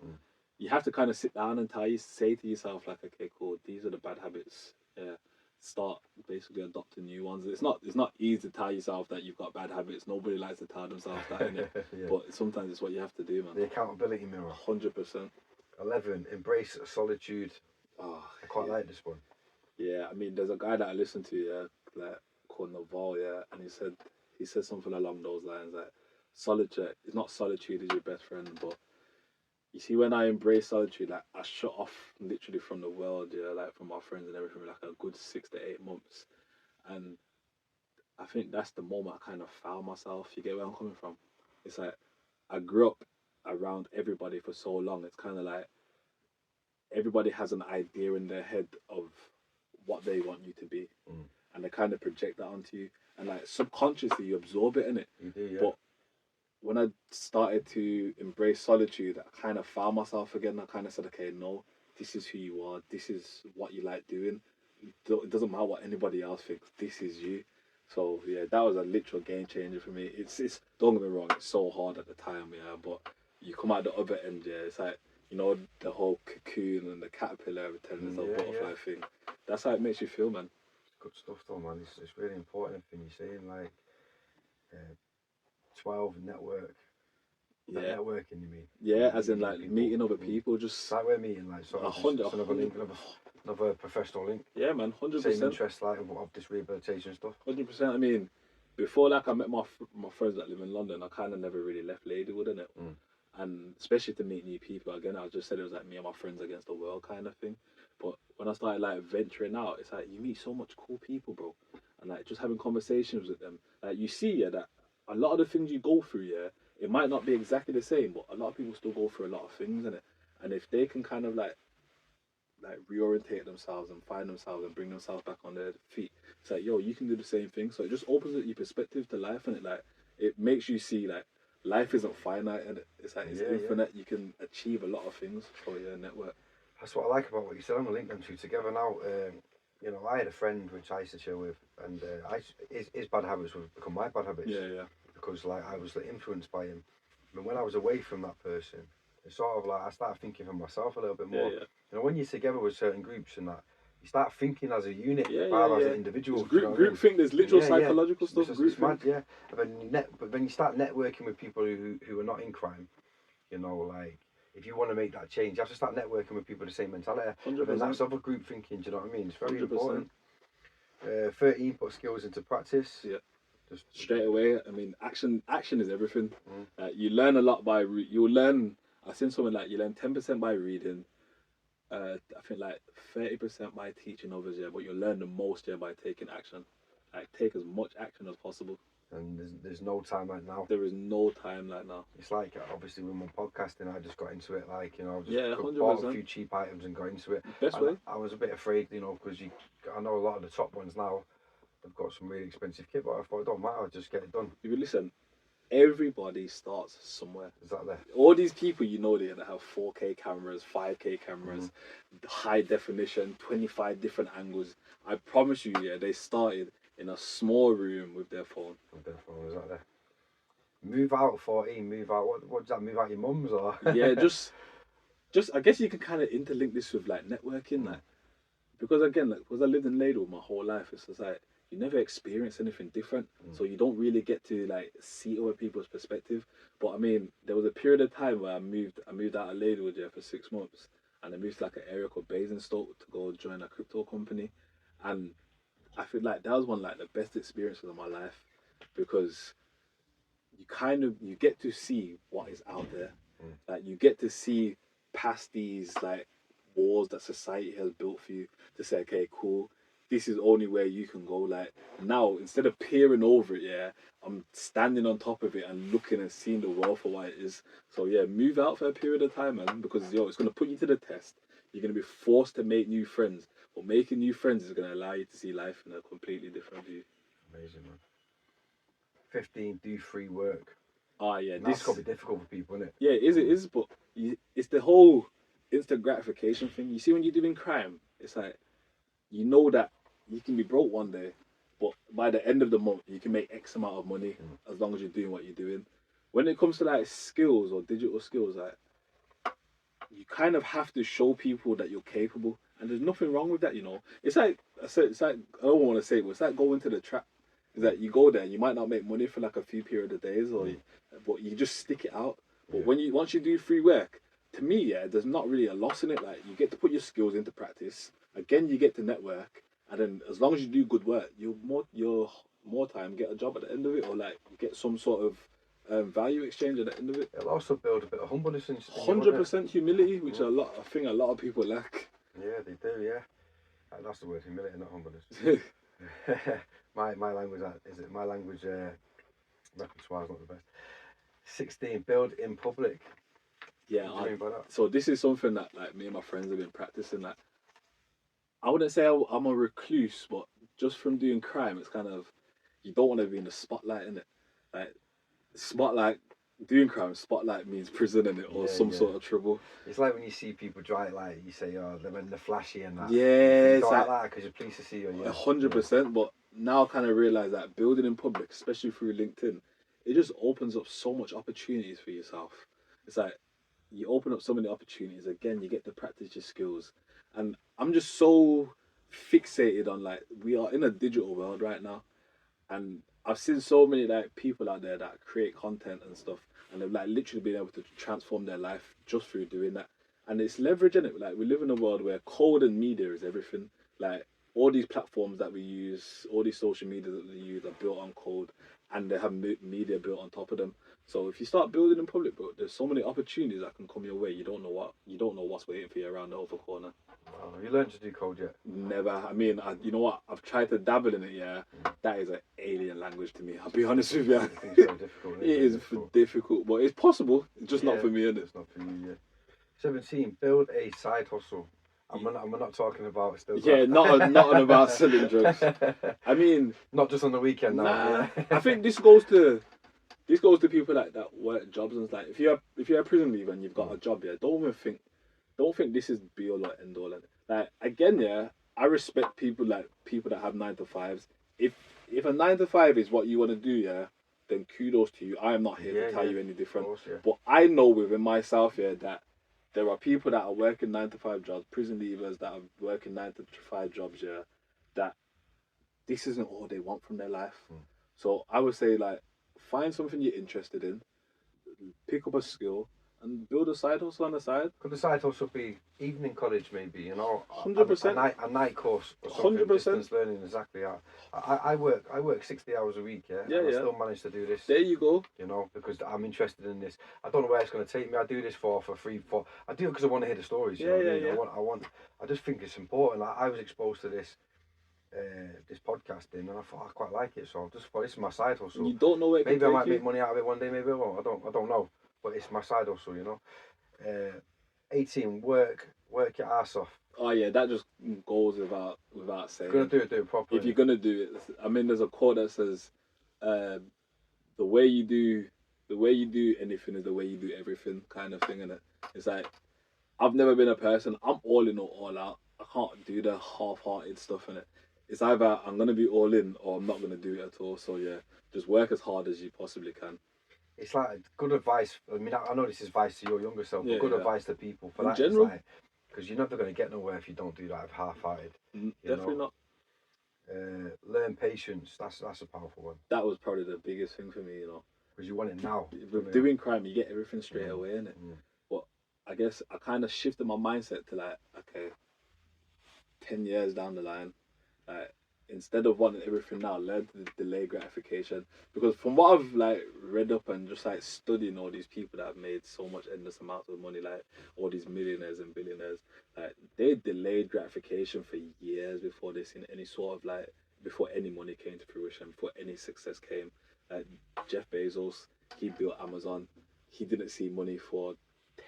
you have to kind of sit down and say to yourself like, okay, cool, these are the bad habits. Yeah, start basically adopting new ones. It's not easy to tell yourself that you've got bad habits. Nobody likes to tell themselves that, innit? Yeah. But sometimes it's what you have to do, man. The accountability mirror. 100%. 11. Embrace solitude. Oh, I quite like this one. Yeah, I mean, there's a guy that I listen to, yeah, like called Naval, yeah, and he said something along those lines, like solitude. It's not solitude is your best friend, but you see, when I embrace solitude, like I shut off literally from the world, yeah, like from my friends and everything, like a good 6 to 8 months, and I think that's the moment I kind of found myself. You get where I'm coming from? It's like I grew up around everybody for so long. It's kind of like everybody has an idea in their head of what they want you to be, and they kind of project that onto you, and like subconsciously you absorb it in it. You do, yeah. But when I started to embrace solitude, I kind of found myself again. I kind of said, okay, no, this is who you are. This is what you like doing. It doesn't matter what anybody else thinks. This is you. So yeah, that was a literal game changer for me. It's don't get me wrong, it's so hard at the time, yeah, but you come out the other end, yeah, it's like, you know, the whole cocoon and the caterpillar returning to the butterfly thing. That's how it makes you feel, man. Good stuff though, man. It's really important thing you're saying, like 12 network. Yeah. Networking, you mean? Yeah, as in like meeting other people, just it's like we're meeting, like sort of another link, another professional link. Yeah, man, 100%. Same interest, like of this rehabilitation stuff. 100%. I mean, before like I met my friends that live in London, I kind of never really left Ladywood, innit? And especially to meet new people. Again, I just said it was like me and my friends against the world kind of thing. But when I started like venturing out, it's like you meet so much cool people, bro, and like just having conversations with them. Like you see, yeah, that a lot of the things you go through, yeah, it might not be exactly the same, but a lot of people still go through a lot of things, innit? And if they can kind of like reorientate themselves and find themselves and bring themselves back on their feet, it's like, yo, you can do the same thing. So it just opens up your perspective to life, and it makes you see like life isn't finite, and it's like it's infinite. You can achieve a lot of things. So yeah, network. That's what I like about what you said. I'm gonna link them two together now. You know, I had a friend which I used to chill with, and his bad habits would become my bad habits. Yeah. Because like I was like, influenced by him. And when I was away from that person, it's sort of like I started thinking for myself a little bit more. Yeah. You know, when you're together with certain groups and that, you start thinking as a unit rather as an individual. Group thing. There's literal psychological stuff. It's mad, yeah. But when you start networking with people who are not in crime, you know, like if you want to make that change, you have to start networking with people with the same mentality. 100%. And that's other group thinking. Do you know what I mean? It's very 100%. important. 13, put skills into practice. Yeah. Just straight away. I mean, action is everything. You learn a lot by you'll learn. I've seen something like you learn 10% by reading. I think like 30% by teaching others, yeah, but you'll learn the most, yeah, by taking action. Like take as much action as possible. And there's no time like now. There is no time like now. It's like obviously with my podcasting, I just got into it. Like, you know, just 100%. bought a few cheap items and got into it. Best way. I was a bit afraid, you know, because I know a lot of the top ones now. They've got some really expensive kit, but I thought it don't matter, just get it done. If you listen, everybody starts somewhere. Exactly. All these people you know there that have 4K cameras, 5K cameras, high definition, 25 different angles. I promise you, yeah, they started in a small room with their phone. With their phone, exactly. Move out 14, move out. What does that, move out your mum's or? Yeah, just I guess you can kind of interlink this with like networking, like because again, like because I lived in Ladle my whole life, it's just like you never experience anything different, so you don't really get to like see other people's perspective. But I mean, there was a period of time where I moved out of Ladle yeah, for 6 months, and I moved to like an area called Basingstoke to go join a crypto company, and I feel like that was one of like the best experiences of my life because you get to see what is out there. Like you get to see past these like walls that society has built for you to say, okay, cool, this is only where you can go. Like now, instead of peering over it, yeah, I'm standing on top of it and looking and seeing the world for what it is. So yeah, move out for a period of time, man, because it's gonna put you to the test. You're gonna be forced to make new friends, but making new friends is gonna allow you to see life in a completely different view. Amazing, man. 15, do free work. Oh yeah, And that's got to be difficult for people, isn't it? Yeah, it is, but it's the whole instant gratification thing. You see, when you're doing crime, it's like you know that you can be broke one day, but by the end of the month, you can make X amount of money as long as you're doing what you're doing. When it comes to like skills or digital skills, like you kind of have to show people that you're capable, and there's nothing wrong with that. You know, it's like I don't want to say it, but it's like going to the trap. Is that you go there, you might not make money for like a few period of days, but you just stick it out. But when once you do free work, to me, yeah, there's not really a loss in it. Like you get to put your skills into practice. Again, you get to network, and then as long as you do good work, you'll more time get a job at the end of it, or like get some sort of value exchange at the end of it. It'll also build a bit of humbleness in you, 100% humility, which I think a lot of people lack. Yeah, they do. Yeah, that's the word, humility, not humbleness. my language my language repertoire is not the best. 16, build in public. Yeah, what do you mean by that? So this is something that like me and my friends have been practicing. Like, I wouldn't say I'm a recluse, but just from doing crime, it's kind of you don't want to be in the spotlight, innit? Like spotlight, doing crime, spotlight means prison in it or some sort of trouble. It's like when you see people drive, like you say, oh, they're in the flashy and that. Yeah, it's like that because the police will see you. 100%. But now I kind of realize that building in public, especially through LinkedIn, it just opens up so much opportunities for yourself. It's like you open up so many opportunities. Again, you get to practice your skills, and I'm just so fixated on like we are in a digital world right now, and I've seen so many like people out there that create content and stuff, and they've like literally been able to transform their life just through doing that. And it's leveraging it. Like we live in a world where code and media is everything. Like all these platforms that we use, all these social media that we use are built on code, and they have media built on top of them. So if you start building in public, bro, there's so many opportunities that can come your way. You don't know what's waiting for you around the other corner. Wow. Have you learned to do code yet? Never. I mean, you know what? I've tried to dabble in it. Yeah, that is an alien language to me. I'll be honest with you. It's so difficult. It is difficult, but it's possible. It's just not for me, is it? It's not for you. Yeah. 17, build a side hustle. I'm not talking about still. Yeah, not about selling drugs. I mean, not just on the weekend. Nah, I think this goes to people that work jobs and like if you're a prison leaver and you've got a job, yeah, don't think this is be all or end all. Like again, yeah, I respect people that have 9 to 5s. If a 9 to 5 is what you want to do, yeah, then kudos to you. I am not here to tell you any different. Course, yeah. But I know within myself, yeah, that there are people that are working 9 to 5 jobs, prison leavers that are working 9 to 5 jobs, yeah, that this isn't all they want from their life. So I would say like find something you're interested in, pick up a skill, and build a side hustle on the side. Could the side hustle be evening college, maybe? 100%. A night course or something. 100%. Distance learning, exactly. I work 60 hours a week, yeah. Yeah, and I still manage to do this. There you go. Because I'm interested in this. I don't know where it's going to take me. I do this for free. I do it because I want to hear the stories. You know what I mean? I just think it's important. Like, I was exposed to this podcasting, and I thought I quite like it. So I just thought this is my side hustle. You don't know where it can maybe I might take make money out of it one day. Maybe I won't. I don't know. But it's my side hustle, 18, work your ass off. Oh yeah, that just goes without saying. If you're gonna do it properly. If you're gonna do it, I mean, there's a quote that says, "The way you do the way you do anything is the way you do everything, kind of thing, innit? It's like I've never been a person. I'm all in or all out. I can't do the half-hearted stuff in it. It's either I'm gonna be all in or I'm not gonna do it at all. So yeah, just work as hard as you possibly can. It's like good advice. I mean, I know this is advice to your younger self, Yeah, but good yeah. advice to people for In that general, is like, because you're never going to get nowhere if you don't do that half-hearted. definitely not. Learn patience. That's a powerful one. That was probably the biggest thing for me, you know. Because you want it now. With doing crime, you get everything straight away, innit? Mm. But I guess I kind of shifted my mindset to like, okay, 10 years down the line, like instead of wanting everything now, learn to delay gratification. Because from what I've like read up and just like studying all these people that have made so much endless amounts of money, like all these millionaires and billionaires, like they delayed gratification for years before they seen any sort of like before any money came to fruition, before any success came. Like Jeff Bezos, he built Amazon. He didn't see money for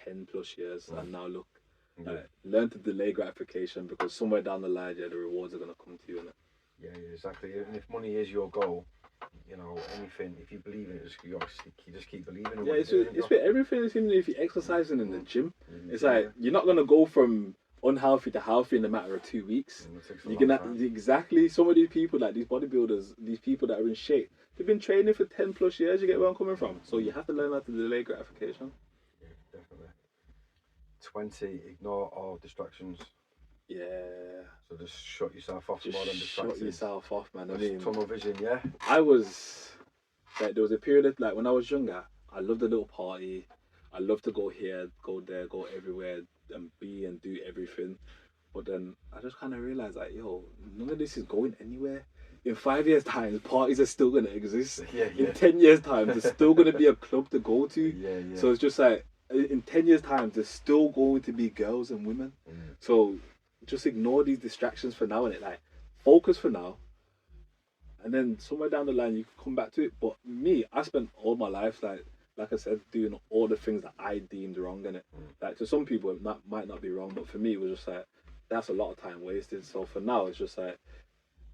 10 plus years, and now look. Learn to delay gratification because somewhere down the line, yeah, the rewards are gonna come to you, innit? Yeah, exactly. And if money is your goal, you know, anything, if you believe in it, you just keep believing in yeah, what it's you're doing. with everything. It's even if you're exercising in the gym, it's like you're not gonna go from unhealthy to healthy in a matter of 2 weeks. You can exactly some of these people, like these bodybuilders, these people that are in shape, they've been training for 10 plus years. You get where I'm coming from. So you have to learn how to delay gratification. Yeah, definitely. 20, ignore all distractions. Yeah. So just shut yourself off Just more than distractions. shut yourself off, man. I Just mean, tunnel vision, yeah. I was like, there was a period of like when I was younger, I loved a little party. I loved to go here, go there, go everywhere, and be and do everything. But then I just kind of realized, like, yo, none of this is going anywhere. In 5 years' time, parties are still gonna exist. Yeah. In 10 years' time, there's still gonna be a club to go to. Yeah. So it's just like in 10 years' time, there's still going to be girls and women. So just ignore these distractions for now, and it like focus for now, and then somewhere down the line you can come back to it. But me, I spent all my life like I said, doing all the things that I deemed wrong in it. Like to some people it might not be wrong, but for me it was just like that's a lot of time wasted. So for now it's just like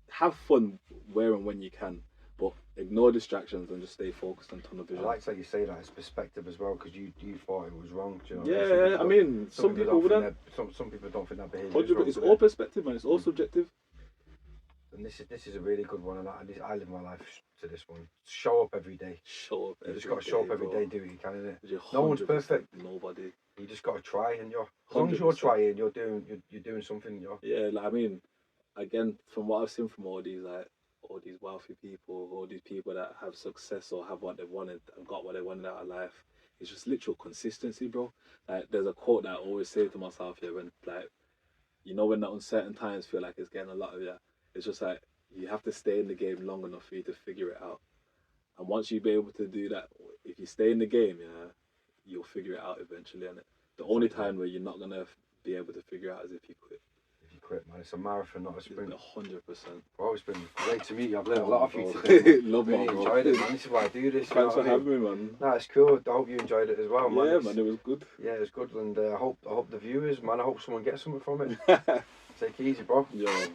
have fun where and when you can, but ignore distractions and just stay focused on tunnel vision. I like how you say that it's perspective as well, because you thought it was wrong. Do you know? Yeah, I mean, some people wouldn't. Some people don't think that behaviour is wrong. It's all perspective, man. It's all subjective. And this is a really good one, and I live my life to this one. Show up every day. Show up. You just got to show up every day, do what you can, innit? You're No one's perfect. Nobody. You just got to try, and as long as you're trying, you're doing something. Yeah, like I mean, again, from what I've seen from all these wealthy people, all these people that have success or have what they wanted and got what they wanted out of life, it's just literal consistency, bro. Like there's a quote that I always say to myself here when like, you know, when the uncertain times feel like it's getting a lot of you, it's just like you have to stay in the game long enough for you to figure it out. And once you be able to do that, if you stay in the game, yeah, you'll figure it out eventually. And the only time where you're not gonna be able to figure it out is if you quit. Man, it's a marathon, not a sprint. 100%. Bro, it's been great to meet you. I've learned a lot of you today. Love really enjoyed it, man. This is why I do this. Thanks for having me, man. Nah, it's cool. I hope you enjoyed it as well, man. Yeah, man, it was good. Yeah, it's good, and I hope the viewers, man, I hope someone gets something from it. Take it easy, bro. Yeah.